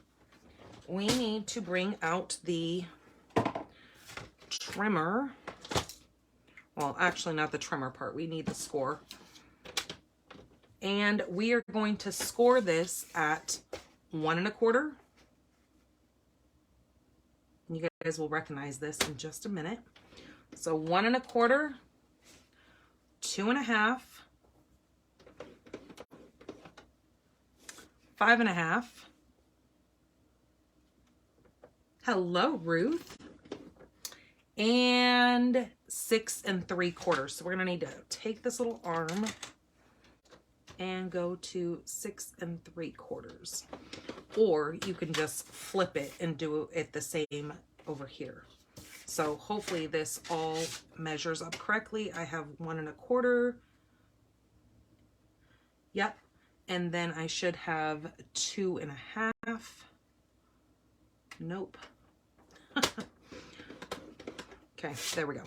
We need to bring out the trimmer. Well, actually not the trimmer part. We need the score. And we are going to score this at 1 1/4. You guys will recognize this in just a minute. So 1 1/4, 2 1/2, 5 1/2. Hello, Ruth. And 6 3/4. So we're gonna need to take this little arm and go to 6 3/4. Or you can just flip it and do it the same over here. So hopefully this all measures up correctly. I have 1 1/4. Yep. And then I should have 2 1/2. Nope. Okay, there we go.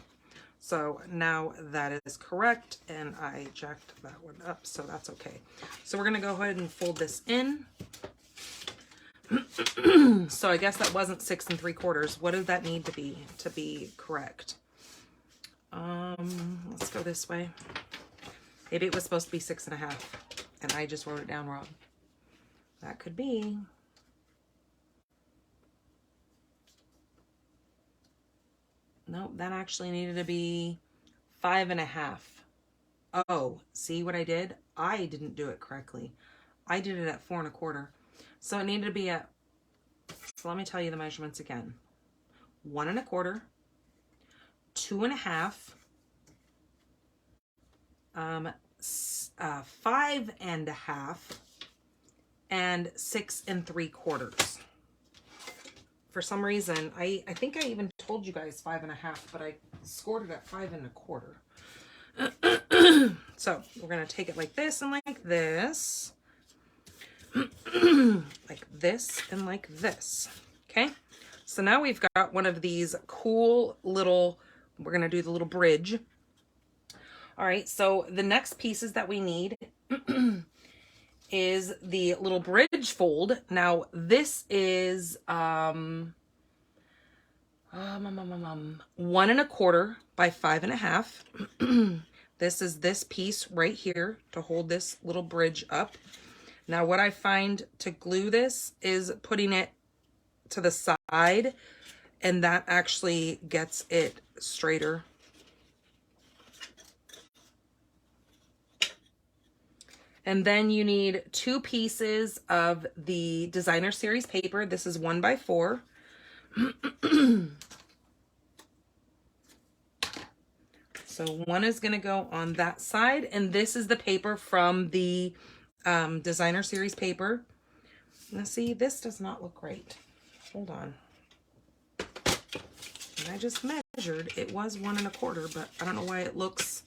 So now that is correct, and I jacked that one up, so that's okay. So we're gonna go ahead and fold this in. So I guess that wasn't 6 3/4. What does that need to be correct? Let's go this way. Maybe it was supposed to be 6 1/2, and I just wrote it down wrong. That could be. Nope, that actually needed to be 5 1/2. Oh, see what I did? I didn't do it correctly. I did it at 4 1/4. So it needed to be at, so let me tell you the measurements again. 1 1/4, 2 1/2, 5 1/2, and 6 3/4. For some reason, I think I even told you guys 5 1/2, but I scored it at 5 1/4. So we're gonna take it like this and like this. Like this and like this. Okay, so now we've got one of these cool little, we're gonna do the little bridge. All right, so the next pieces that we need is the little bridge fold. Now this is 1 1/4 by 5 1/2. This is this piece right here to hold this little bridge up. Now what I find to glue this is putting it to the side, and that actually gets it straighter. And then you need 2 pieces of the designer series paper. This is 1 by 4. So one is going to go on that side, and this is the paper from the designer series paper. Now see, this does not look right. Hold on. And I just measured. It was 1 1/4, but I don't know why it looks.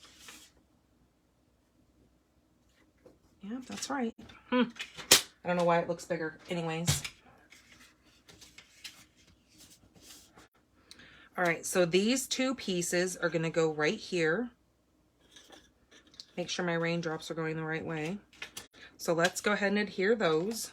Yeah, that's right. I don't know why it looks bigger. Anyways. All right, so these two pieces are going to go right here. Make sure my raindrops are going the right way. So let's go ahead and adhere those.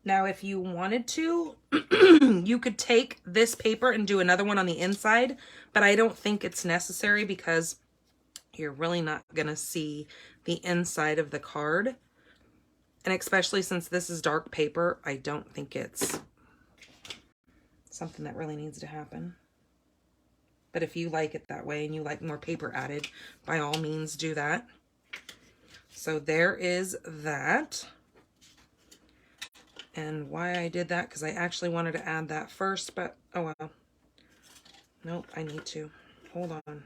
Now, if you wanted to, you could take this paper and do another one on the inside, but I don't think it's necessary because you're really not going to see the inside of the card. And especially since this is dark paper, I don't think it's something that really needs to happen. But if you like it that way and you like more paper added, by all means do that. So there is that. And why I did that, because I actually wanted to add that first, but oh well. Nope, I need to. Hold on.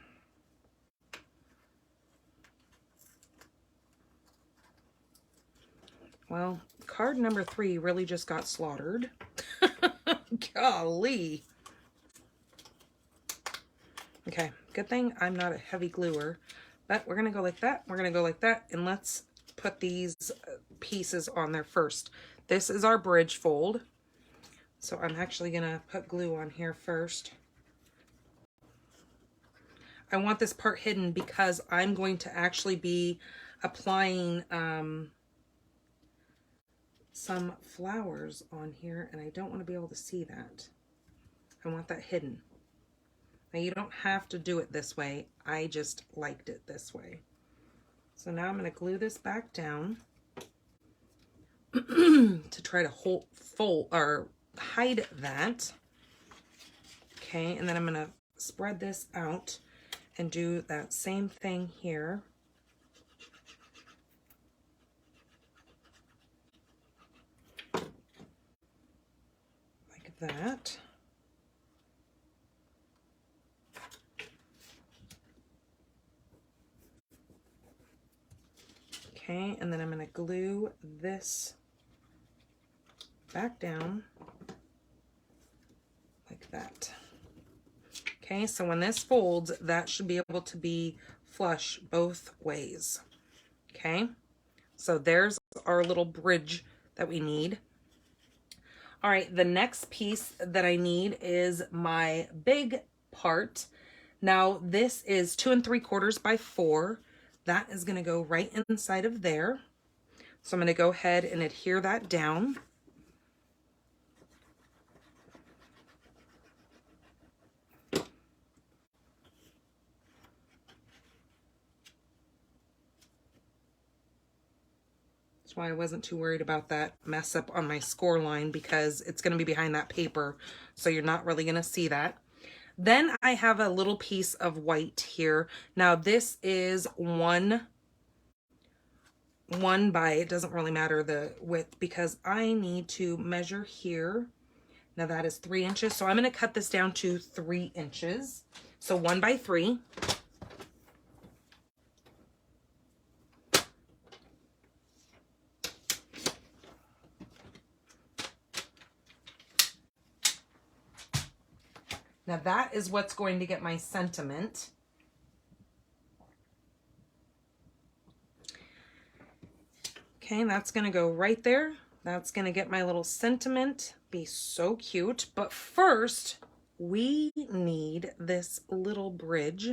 Well, card number 3 really just got slaughtered. Golly. Okay, good thing I'm not a heavy gluer, but we're going to go like that. We're going to go like that, and let's put these pieces on there first. This is our bridge fold. So I'm actually going to put glue on here first. I want this part hidden because I'm going to actually be applying some flowers on here, and I don't want to be able to see that. I want that hidden. Now you don't have to do it this way. I just liked it this way. So now I'm going to glue this back down to try to hide that. Okay, and then I'm going to spread this out and do that same thing here. Like that. Okay, and then I'm going to glue this back down like that. Okay, so when this folds, that should be able to be flush both ways. Okay, so there's our little bridge that we need. All right, the next piece that I need is my big part. Now this is 2 3/4 by 4. That is going to go right inside of there. So I'm going to go ahead and adhere that down. That's why I wasn't too worried about that mess up on my score line, because it's going to be behind that paper, so you're not really going to see that. Then I have a little piece of white here. Now this is one by, it doesn't really matter the width, because I need to measure here. Now that is 3 inches, so I'm going to cut this down to 3 inches. So 1 by 3. Now that is what's going to get my sentiment. Okay, that's going to go right there. That's going to get my little sentiment. Be so cute. But first, we need this little bridge.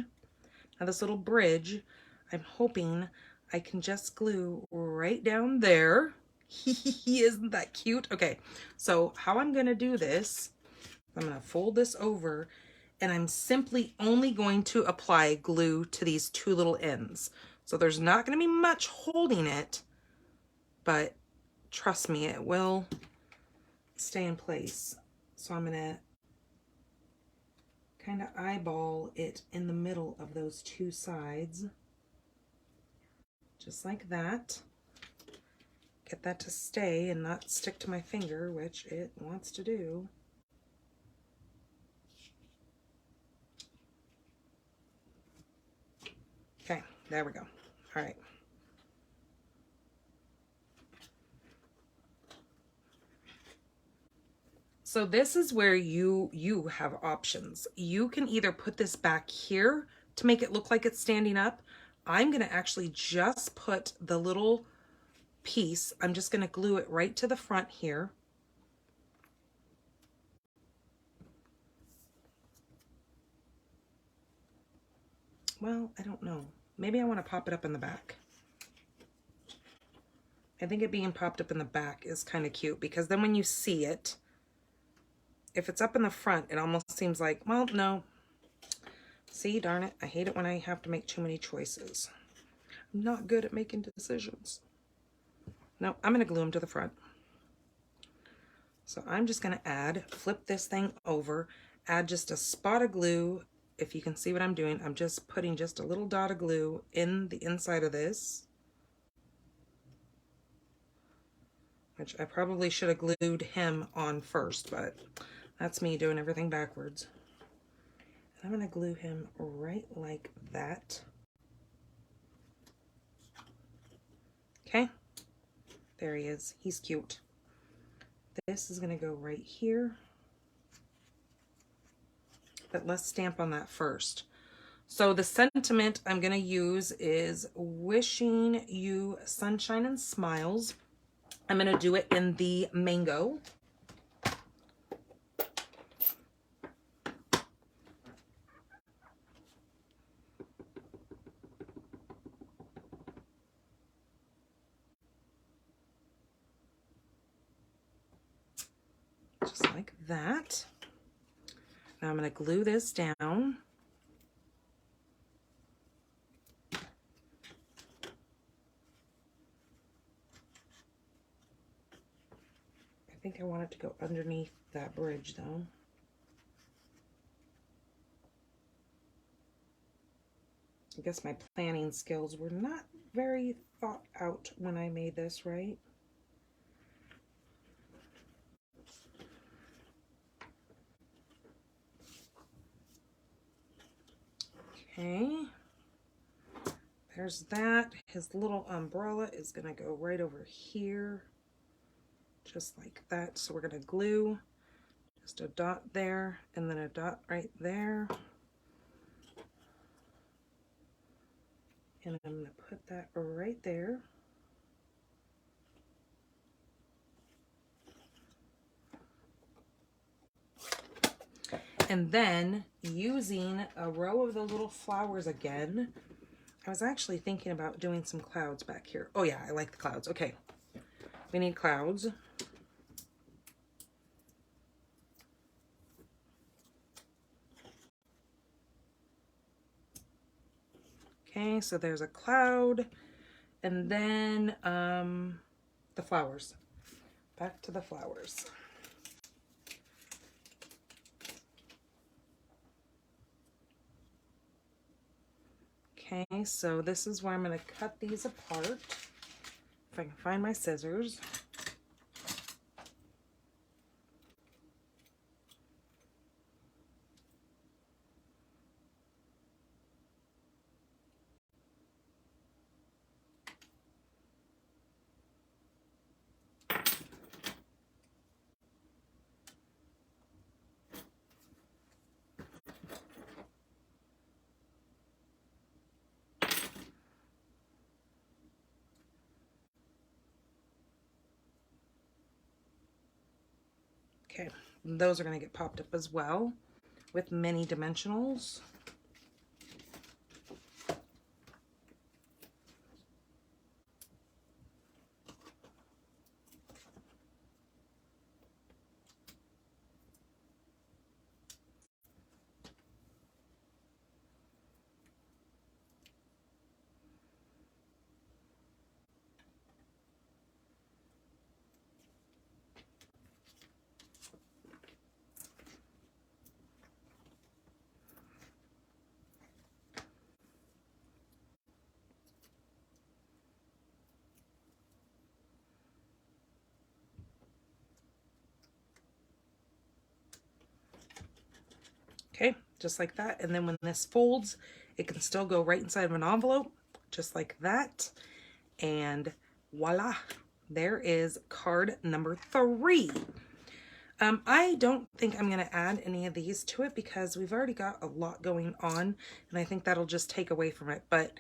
Now this little bridge, I'm hoping I can just glue right down there. Isn't that cute? Okay, so how I'm going to do this, I'm going to fold this over, and I'm simply only going to apply glue to these 2 little ends. So there's not going to be much holding it, but trust me, it will stay in place. So I'm going to kind of eyeball it in the middle of those 2 sides, just like that. Get that to stay and not stick to my finger, which it wants to do. Okay, there we go. All right. So this is where you have options. You can either put this back here to make it look like it's standing up. I'm going to actually just put the little piece, I'm just going to glue it right to the front here. Well, I don't know. Maybe I want to pop it up in the back. I think it being popped up in the back is kind of cute, because then when you see it, if it's up in the front, it almost seems like, well, no. See, darn it. I hate it when I have to make too many choices. I'm not good at making decisions. No, I'm going to glue them to the front. So I'm just going to flip this thing over, add just a spot of glue. If you can see what I'm doing, I'm just putting just a little dot of glue in the inside of this, which I probably should have glued him on first, but that's me doing everything backwards. And I'm going to glue him right like that. Okay, there he is. He's cute. This is going to go right here. But let's stamp on that first. So the sentiment I'm going to use is wishing you sunshine and smiles. I'm going to do it in the mango. Just like that. Now I'm going to glue this down. I think I want it to go underneath that bridge though. I guess my planning skills were not very thought out when I made this, right? Okay, there's that. His little umbrella is going to go right over here, just like that. So we're going to glue just a dot there and then a dot right there. And I'm going to put that right there. And then using a row of the little flowers again, I was actually thinking about doing some clouds back here. Oh yeah, I like the clouds. Okay, we need clouds. Okay, so there's a cloud, and then the flowers. Back to the flowers. Okay, so this is where I'm going to cut these apart. If I can find my scissors. Okay, those are going to get popped up as well with mini dimensionals. Okay, just like that. And then when this folds, it can still go right inside of an envelope, just like that. And voila, there is card number 3. I don't think I'm going to add any of these to it because we've already got a lot going on, and I think that'll just take away from it. But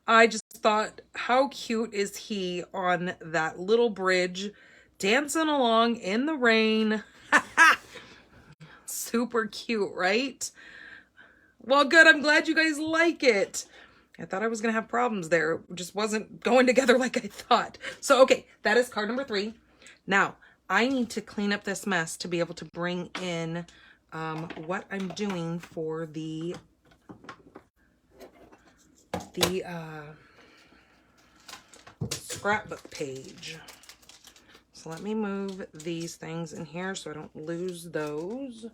I just thought, how cute is he on that little bridge dancing along in the rain? Super cute, right? Well, good. I'm glad you guys like it. I thought I was going to have problems there. It just wasn't going together like I thought. So, okay, that is card number 3. Now, I need to clean up this mess to be able to bring in what I'm doing for the scrapbook page. So let me move these things in here so I don't lose those.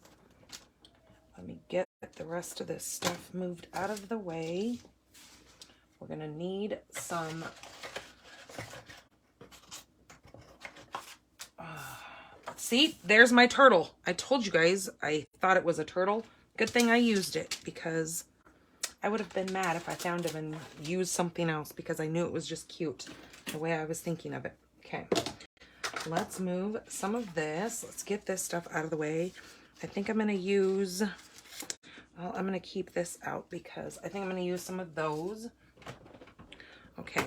Let me get the rest of this stuff moved out of the way. We're going to need some see, there's my turtle. I told you guys I thought it was a turtle. Good thing I used it because I would have been mad if I found him and used something else because I knew it was just cute the way I was thinking of it. Okay, let's move some of this. Let's get this stuff out of the way. I think I'm going to use, well, I'm going to keep this out because I think I'm going to use some of those. Okay,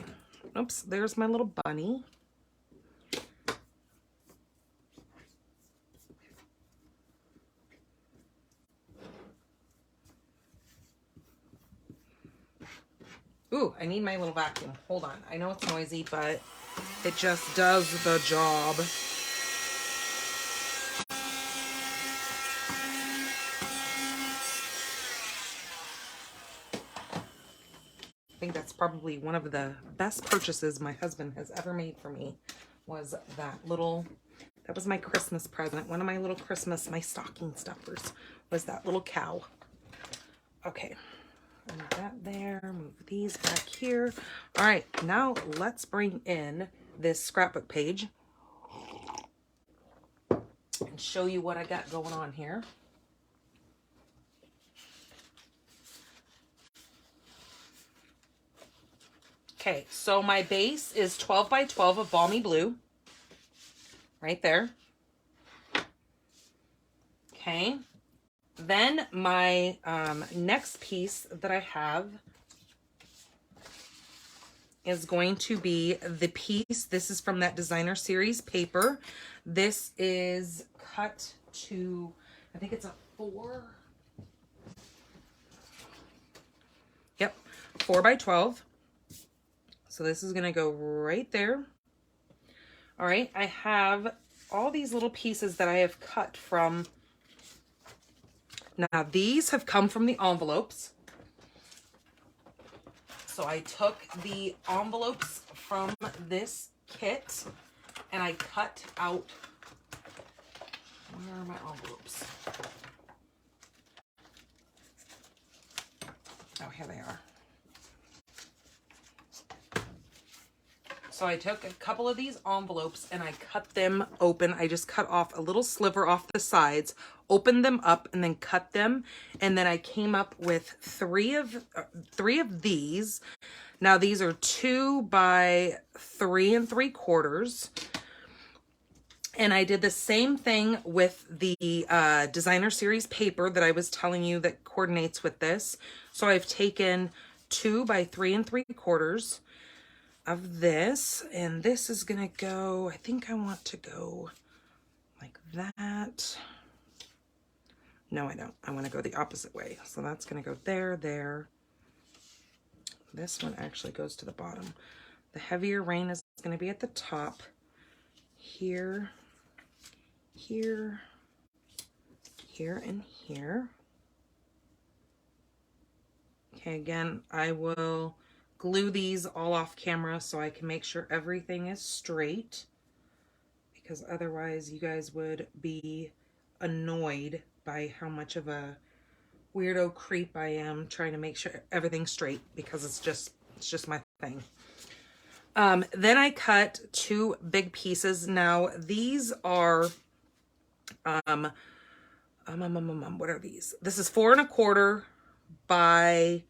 oops, there's my little bunny. Ooh, I need my little vacuum. Hold on. I know it's noisy, but it just does the job. I think that's probably one of the best purchases my husband has ever made for me was that was my Christmas present. One of my little Christmas, my stocking stuffers was that little cow. Okay. Move that there, move these back here. All right, now let's bring in this scrapbook page and show you what I got going on here. Okay, so my base is 12 by 12 of Balmy Blue, right there. Okay. Then my next piece that I have is going to be the piece. This is from that designer series paper. This is cut to, I think it's a 4. Yep, 4 by 12. So this is going to go right there. All right, I have all these little pieces that I have cut from. Now, these have come from the envelopes. So I took the envelopes from this kit and I cut out, where are my envelopes? Oh, here they are. So I took a couple of these envelopes and I cut them open. I just cut off a little sliver off the sides, opened them up and then cut them. And then I came up with three of these. Now these are 2 by 3 3/4. And I did the same thing with the designer series paper that I was telling you that coordinates with this. So I've taken 2 by 3 3/4 of this, and this is gonna go, I think I want to go like that. No, I don't. I want to go the opposite way. So that's gonna go there, there. This one actually goes to the bottom. The heavier rain is gonna be at the top. Here, here, here, and here. Okay, again, I will glue these all off camera so I can make sure everything is straight, because otherwise you guys would be annoyed by how much of a weirdo creep I am trying to make sure everything's straight, because it's just my thing. Then I cut 2 big pieces. Now these are what are these? This is 4 1/4 by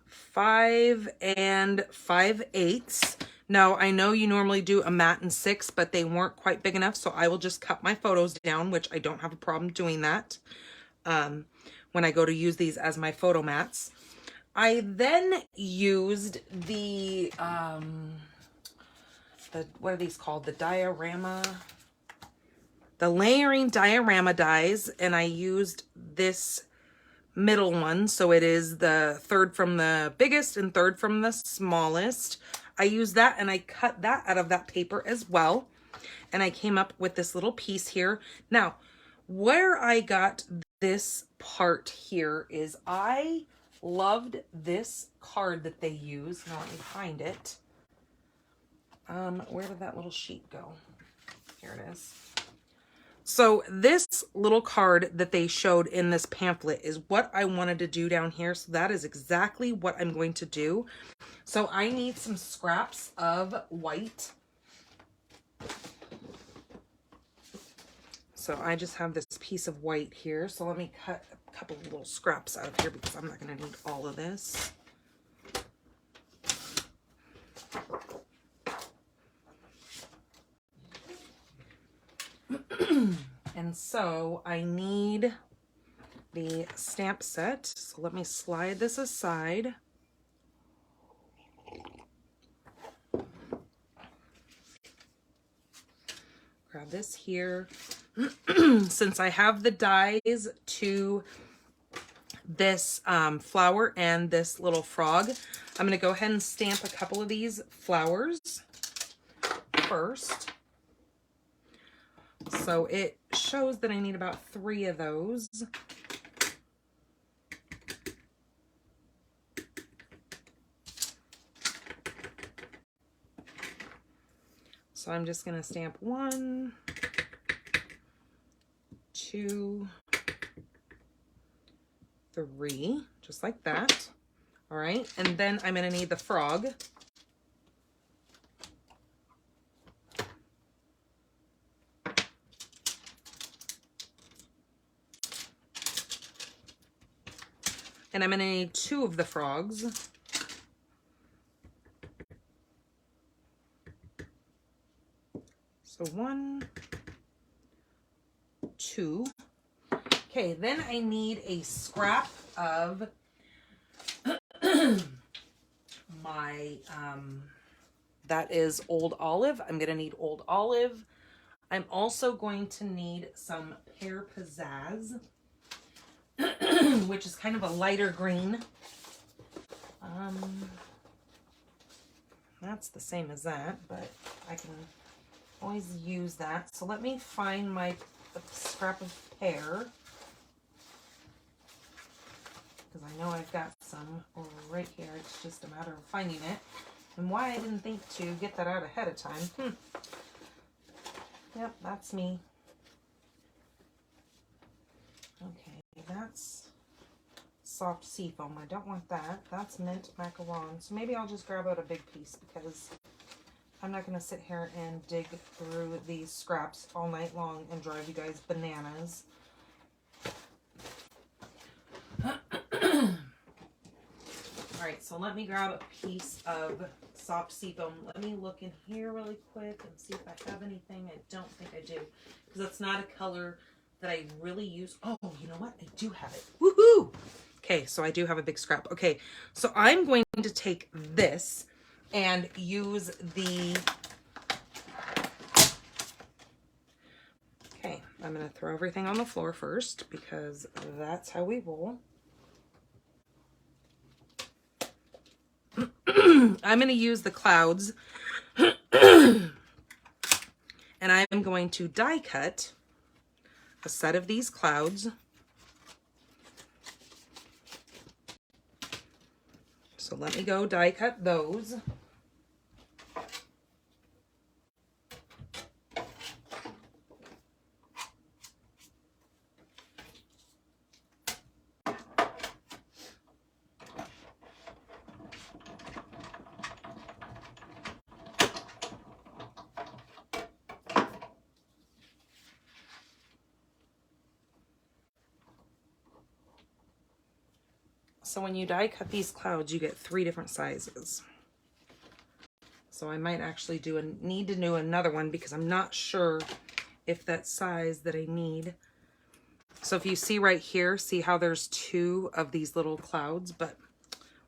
5 5/8, Now, I know you normally do a mat and 6, but they weren't quite big enough, so I will just cut my photos down, which I don't have a problem doing that when I go to use these as my photo mats. I then used the what are these called? The layering diorama dies, and I used this middle one, so it is the third from the biggest and third from the smallest. I used that and I cut that out of that paper as well, and I came up with this little piece here. Now, where I got this part here is I loved this card that they use. Now let me find it. Where did that little sheet go? Here it is. So this little card that they showed in this pamphlet is what I wanted to do down here. So that is exactly what I'm going to do. So I need some scraps of white. So I just have this piece of white here. So let me cut a couple of little scraps out of here because I'm not going to need all of this. And so I need the stamp set. So let me slide this aside. Grab this here. Since I have the dies to this flower and this little frog, I'm going to go ahead and stamp a couple of these flowers first. So it shows that I need about 3 of those. So I'm just going to stamp 1, 2, 3, just like that. All right, and then I'm going to need the frog. And I'm going to need 2 of the frogs. So 1, 2. Okay, then I need a scrap of my, that is Old Olive. I'm going to need Old Olive. I'm also going to need some Pear Pizzazz, which is kind of a lighter green. That's the same as that, but I can always use that. So let me find my scrap of pear, because I know I've got some right here. It's just a matter of finding it. And why I didn't think to get that out ahead of time. Yep, that's me. Okay, that's soft seafoam. I don't want that. That's mint macaron. So maybe I'll just grab out a big piece because I'm not going to sit here and dig through these scraps all night long and drive you guys bananas. Alright, so let me grab a piece of soft seafoam. Let me look in here really quick and see if I have anything. I don't think I do, because that's not a color that I really use. Oh, you know what? I do have it. Woohoo! Okay, so I do have a big scrap. Okay, so I'm going to take this and use the... Okay, I'm going to throw everything on the floor first because that's how we roll. I'm going to use the clouds and I'm going to die cut a set of these clouds. So let me go die cut those. So when you die cut these clouds, you get 3 different sizes. So I might actually need to do another one because I'm not sure if that size that I need. So if you see right here, see how there's two of these little clouds, but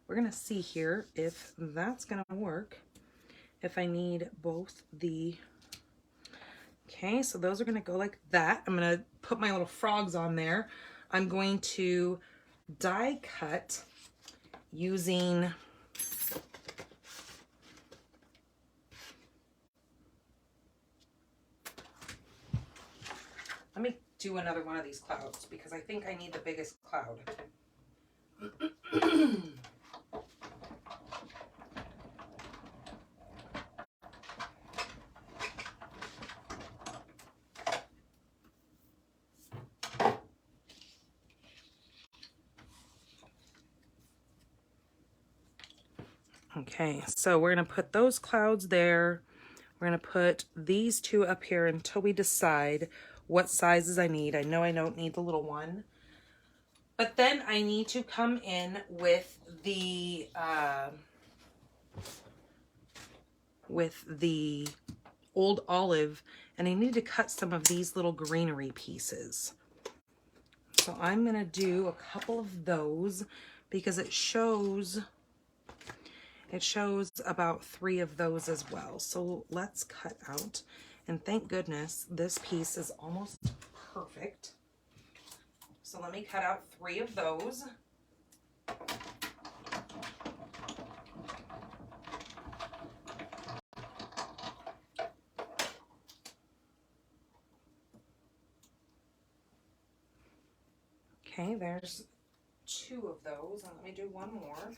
we're gonna see here if that's gonna work. If I need both the, okay, so those are gonna go like that. I'm gonna put my little frogs on there. I'm going to die cut using, let me do another one of these clouds because I think I need the biggest cloud. Okay, so we're gonna put those clouds there. We're gonna put these two up here until we decide what sizes I need. I know I don't need the little one, but then I need to come in with the old olive, and I need to cut some of these little greenery pieces. So I'm gonna do a couple of those because it shows about 3 of those as well. So let's cut out, and thank goodness this piece is almost perfect. So let me cut out 3 of those. Okay, there's 2 of those, and let me do one more.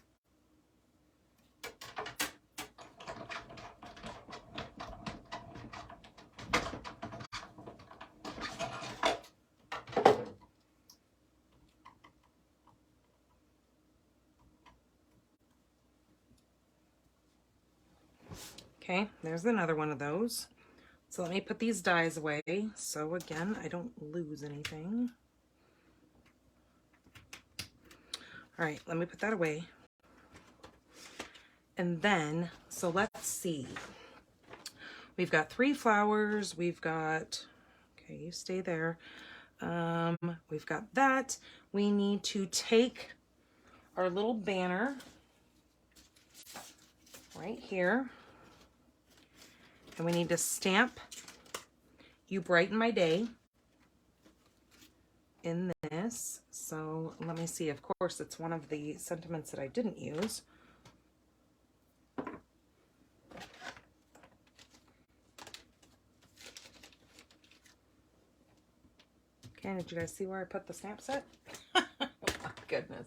Okay, there's another one of those. So let me put these dies away. So again, I don't lose anything. All right, let me put that away. And then, so let's see. We've got 3 flowers. We've got, okay, you stay there. We've got that. We need to take our little banner right here. And we need to stamp "You Brighten My Day" in this. So let me see. Of course, it's one of the sentiments that I didn't use. Okay, did you guys see where I put the stamp set? Oh my goodness.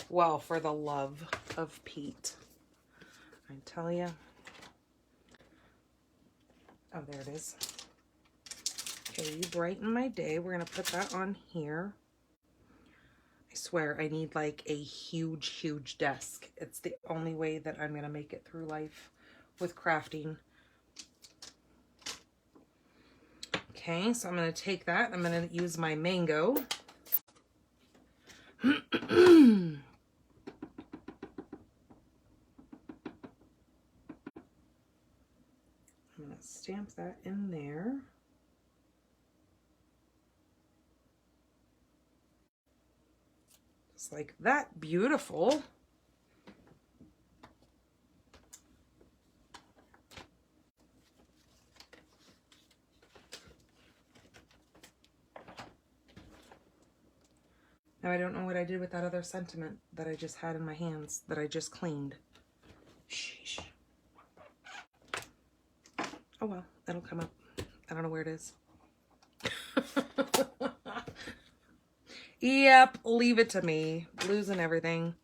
Well, for the love of Pete, I tell you. Oh, there it is. Okay, "You Brighten My Day." We're going to put that on here. I swear I need like a huge, huge desk. It's the only way that I'm going to make it through life with crafting. Okay, so I'm going to take that. I'm going to use my mango. I'm going to stamp that in there. Just like that. Beautiful. Now I don't know what I did with that other sentiment that I just had in my hands that I just cleaned. Sheesh. Oh well, that'll come up. I don't know where it is. Yep, leave it to me. Losing everything.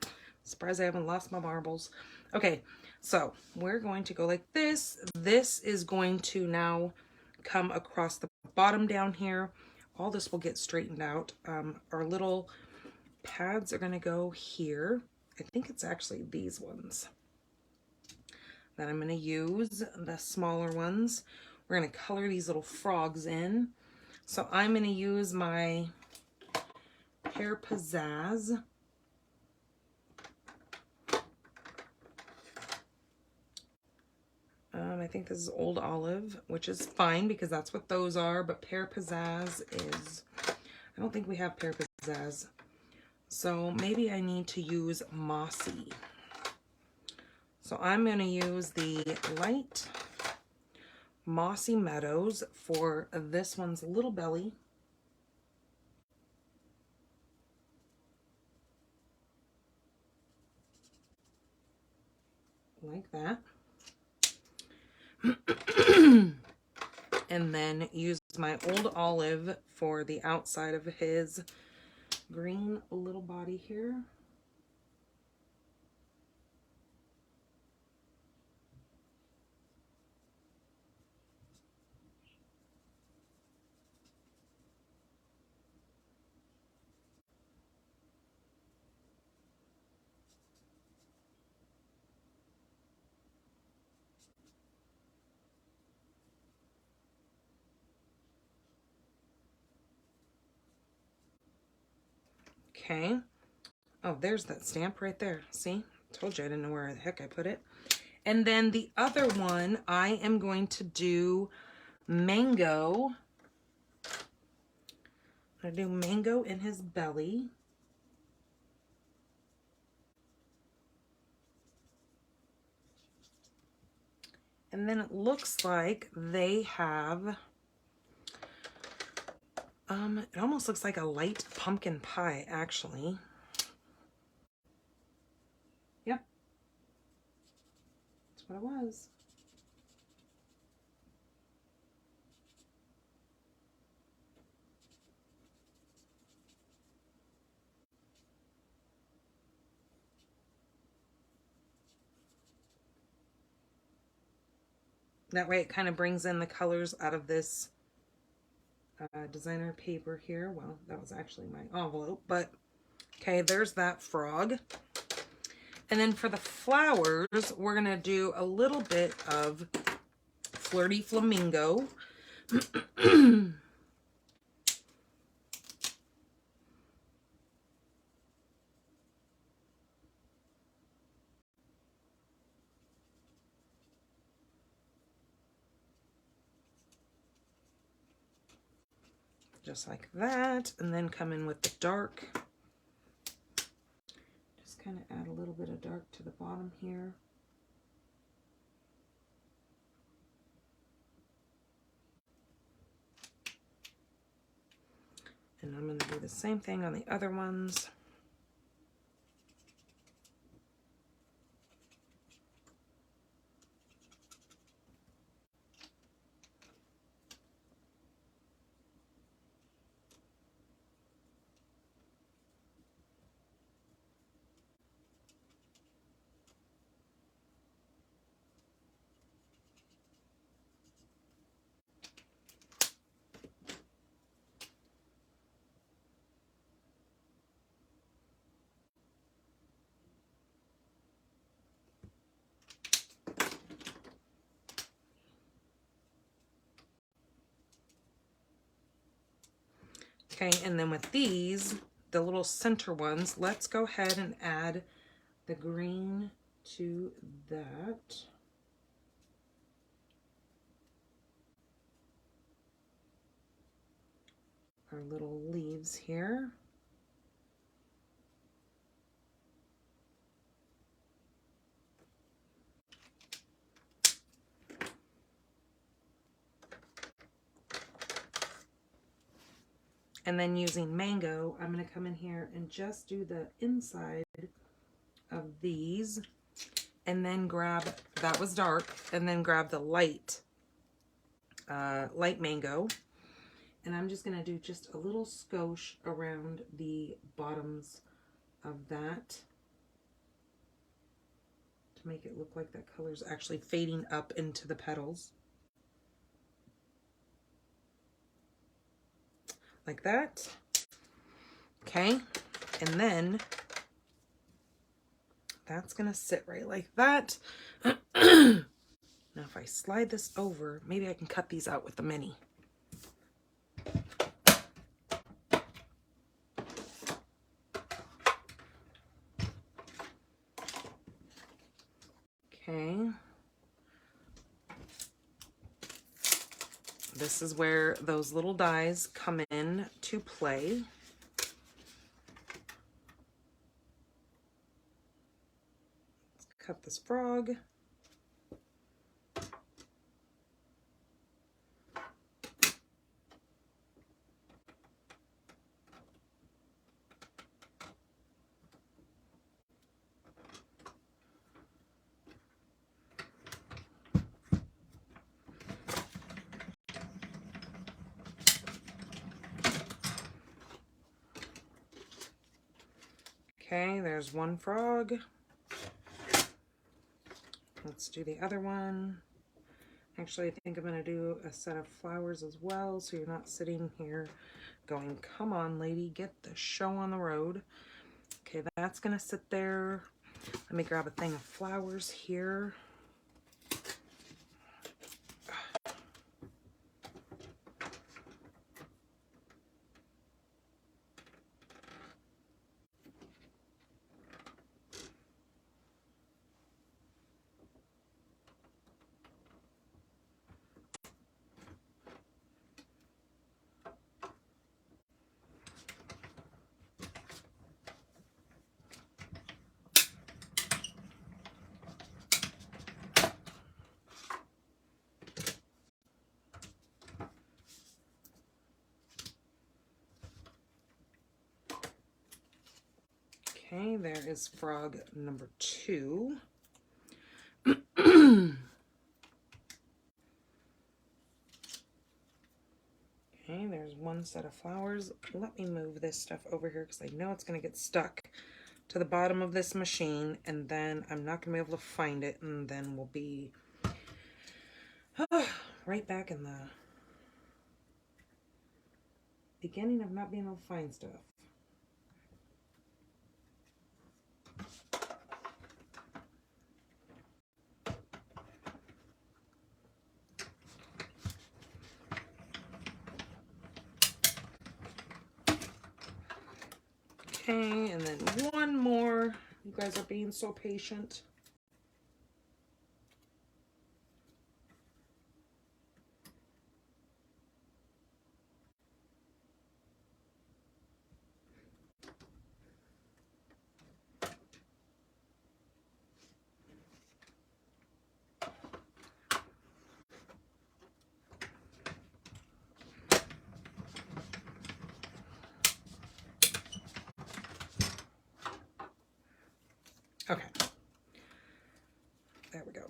Surprised I haven't lost my marbles. Okay, so we're going to go like this. This is going to now come across the bottom down here. All this will get straightened out. Our little pads are going to go here. I think it's actually these ones. Then I'm going to use the smaller ones. We're going to color these little frogs in. So I'm going to use my Pear Pizzazz. I think this is Old Olive, which is fine because that's what those are, but Pear Pizzazz is, I don't think we have Pear Pizzazz. So maybe I need to use Mossy. So I'm going to use the light Mossy Meadows for this one's little belly. Like that. And then use my Old Olive for the outside of his green little body here. Okay. Oh, there's that stamp right there. See? Told you I didn't know where the heck I put it. And then the other one, I am going to do Mango. I'm going to do Mango in his belly. And then it looks like they have, it almost looks like a light pumpkin pie, actually. Yep. That's what it was. That way it kind of brings in the colors out of this designer paper here. Well, that was actually my envelope, but okay, there's that frog. And then for the flowers, we're going to do a little bit of Flirty Flamingo. Just like that, and then come in with the dark. Just kind of add a little bit of dark to the bottom here. And I'm going to do the same thing on the other ones. Okay, and then with these, the little center ones, let's go ahead and add the green to that. Our little leaves here. And then using Mango, I'm going to come in here and just do the inside of these, and then grab, that was dark, and then grab the light Mango. And I'm just going to do just a little skosh around the bottoms of that to make it look like that color is actually fading up into the petals. Like that. Okay, and then that's gonna sit right like that. Now if I slide this over, maybe I can cut these out with the mini. This is where those little dies come in to play. Let's cut this frog. Okay, there's one frog. Let's do the other one. Actually, I think I'm going to do a set of flowers as well, so you're not sitting here going, come on, lady, get the show on the road. Okay, that's going to sit there. Let me grab a thing of flowers here. Okay, there is frog number 2. Okay, there's one set of flowers. Let me move this stuff over here because I know it's going to get stuck to the bottom of this machine, and then I'm not going to be able to find it, and then we'll be right back in the beginning of not being able to find stuff. Okay, and then one more. You guys are being so patient. Okay, there we go.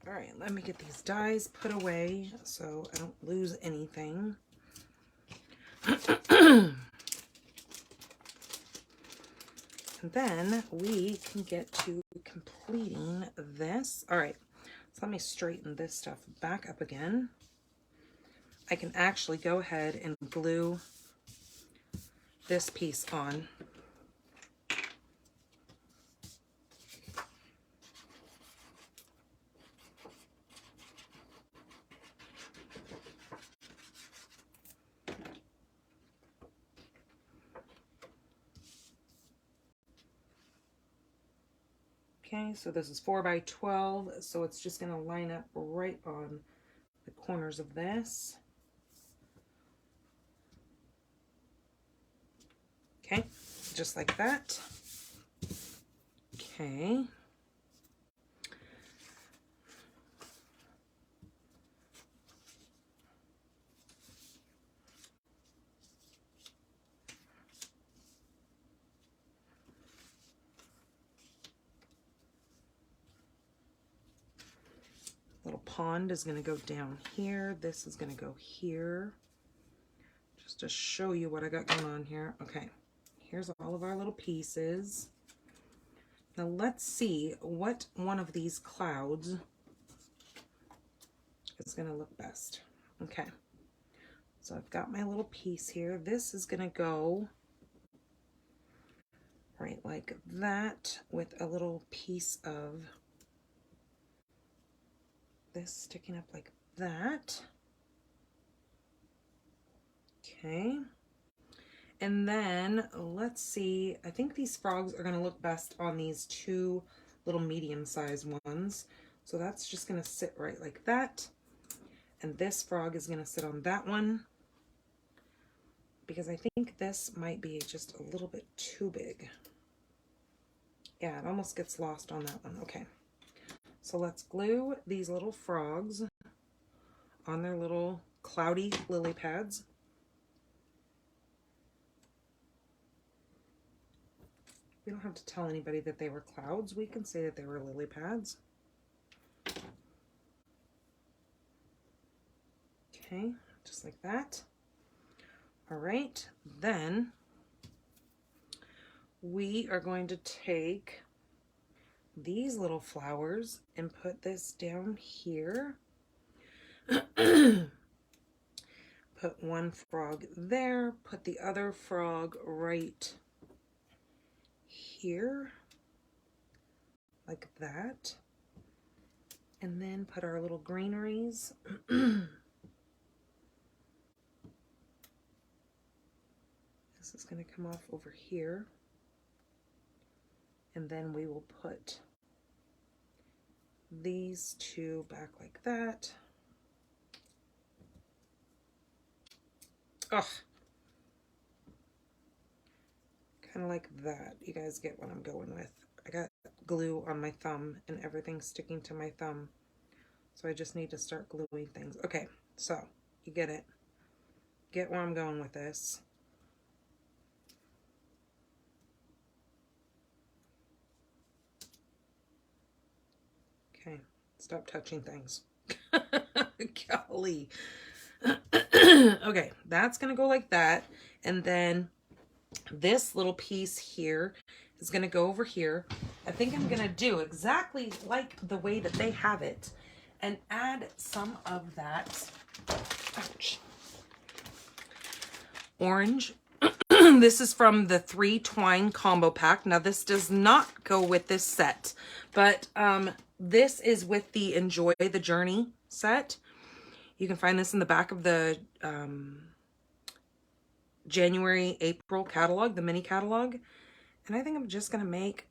All right, let me get these dies put away so I don't lose anything. And then we can get to completing this. All right, so let me straighten this stuff back up again. I can actually go ahead and glue this piece on. Okay, so this is 4 by 12, so it's just going to line up right on the corners of this. Okay, just like that. Okay. Little pond is going to go down here. This is going to go here. Just to show you what I got going on here. Okay, here's all of our little pieces. Now let's see what one of these clouds is going to look best. Okay, So I've got my little piece here. This is going to go right like that with a little piece of this sticking up like that. Okay. And then let's see, I think these frogs are going to look best on these two little medium-sized ones. So that's just going to sit right like that. And this frog is going to sit on that one, because I think this might be just a little bit too big. Yeah, it almost gets lost on that one. Okay. So let's glue these little frogs on their little cloudy lily pads. We don't have to tell anybody that they were clouds. We can say that they were lily pads. Okay, just like that. All right, then we are going to take these little flowers and put this down here. Put one frog there, put the other frog right here, like that, and then put our little greeneries. This is going to come off over here, and then we will put these two back like that. Ugh. Kind of like that. You guys get what I'm going with. I got glue on my thumb and everything's sticking to my thumb. So I just need to start gluing things. Okay, so you get it. Get where I'm going with this. Okay, stop touching things. Golly. Okay, that's gonna go like that. And then this little piece here is going to go over here. I think I'm going to do exactly like the way that they have it and add some of that, ouch, orange. This is from the 3 twine combo pack. Now this does not go with this set, but this is with the Enjoy the Journey set. You can find this in the back of the January, April catalog, the mini catalog. And I think I'm just going to make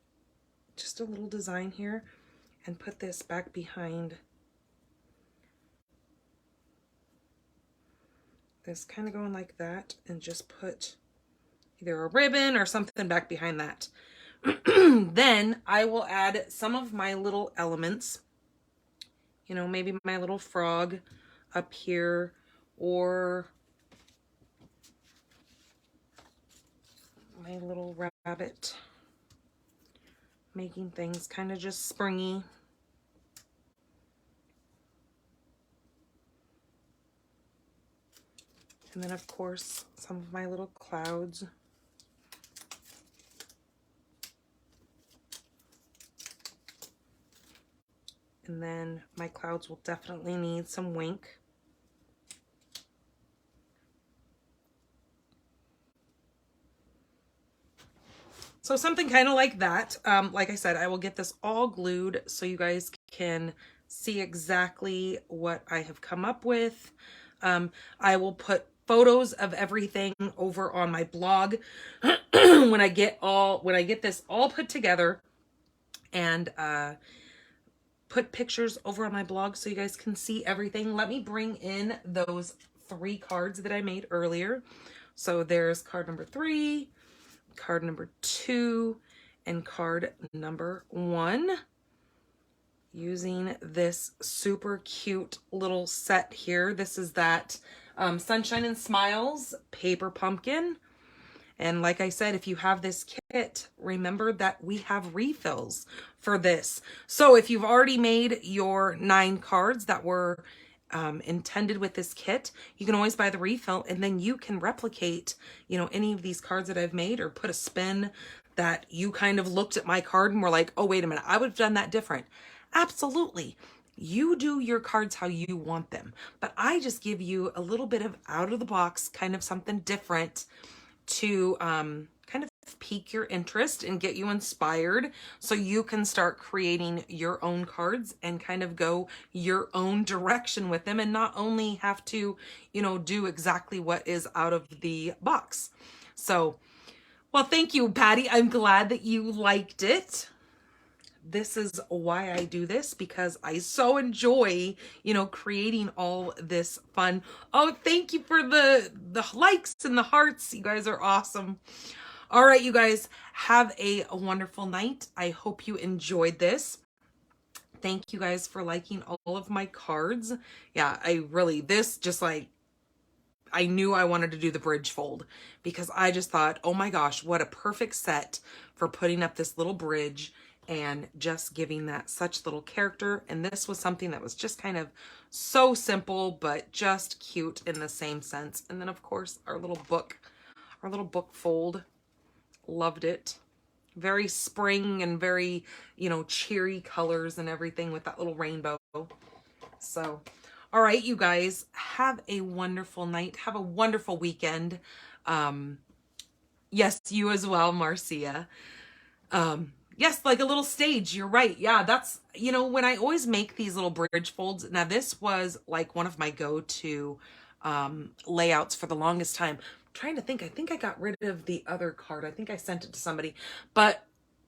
just a little design here and put this back behind this, kind of going like that, and just put either a ribbon or something back behind that. Then I will add some of my little elements, you know, maybe my little frog up here, or my little rabbit, making things kind of just springy. And then of course some of my little clouds. And then my clouds will definitely need some wink. So something kind of like that. Like I said, I will get this all glued so you guys can see exactly what I have come up with. I will put photos of everything over on my blog when I get this all put together, and put pictures over on my blog so you guys can see everything. Let me bring in those 3 cards that I made earlier. So there's card number 3, card number 2, and card number 1, using this super cute little set here. This is that Sunshine and Smiles paper pumpkin. And like I said, if you have this kit, remember that we have refills for this. So if you've already made your 9 cards that were intended with this kit, you can always buy the refill, and then you can replicate, you know, any of these cards that I've made, or put a spin that you kind of looked at my card and were like, oh, wait a minute, I would have done that different. Absolutely. You do your cards how you want them, but I just give you a little bit of out of the box, kind of something different to kind of pique your interest and get you inspired so you can start creating your own cards and kind of go your own direction with them and not only have to, you know, do exactly what is out of the box. So, well, thank you, Patty. I'm glad that you liked it. This is why I do this, because I so enjoy, you know, creating all this fun. Oh, thank you for the likes and the hearts. You guys are awesome. All right, you guys, have a wonderful night. I hope you enjoyed this. Thank you guys for liking all of my cards. Yeah, I really, this just like, I knew I wanted to do the bridge fold because I just thought, oh my gosh, what a perfect set for putting up this little bridge and just giving that such little character. And this was something that was just kind of so simple, but just cute in the same sense. And then of course, our little book fold, loved it. Very spring and very, you know, cheery colors and everything with that little rainbow. So, all right, you guys, have a wonderful night. Have a wonderful weekend. Yes, you as well, Marcia. Yes, like a little stage. You're right. Yeah, that's, you know, when I always make these little bridge folds. Now, this was like one of my go-to layouts for the longest time. I'm trying to think. I think I got rid of the other card. I think I sent it to somebody. But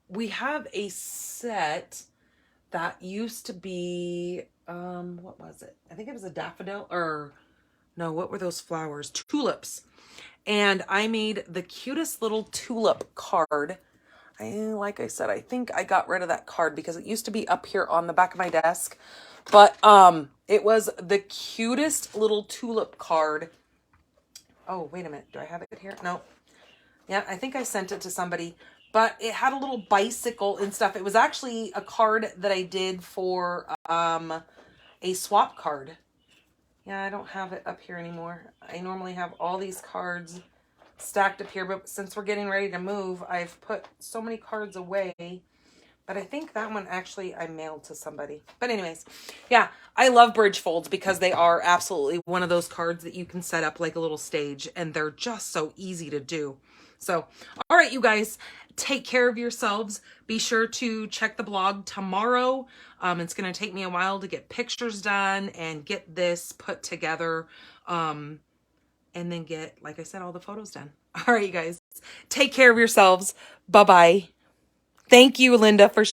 we have a set that used to be, what was it? I think it was a daffodil, or no, what were those flowers? Tulips. And I made the cutest little tulip card. Like I said, I think I got rid of that card because it used to be up here on the back of my desk. But it was the cutest little tulip card. Oh, wait a minute. Do I have it here? No. Yeah, I think I sent it to somebody. But it had a little bicycle and stuff. It was actually a card that I did for a swap card. Yeah, I don't have it up here anymore. I normally have all these cards stacked up here, but since we're getting ready to move, I've put so many cards away. But I think that one actually I mailed to somebody. But anyways, yeah, I love bridge folds because they are absolutely one of those cards that you can set up like a little stage, and they're just so easy to do. So, all right, you guys, take care of yourselves. Be sure to check the blog tomorrow. It's going to take me a while to get pictures done and get this put together. And then get, like I said, all the photos done. All right, you guys, take care of yourselves. Bye-bye. Thank you, Linda, for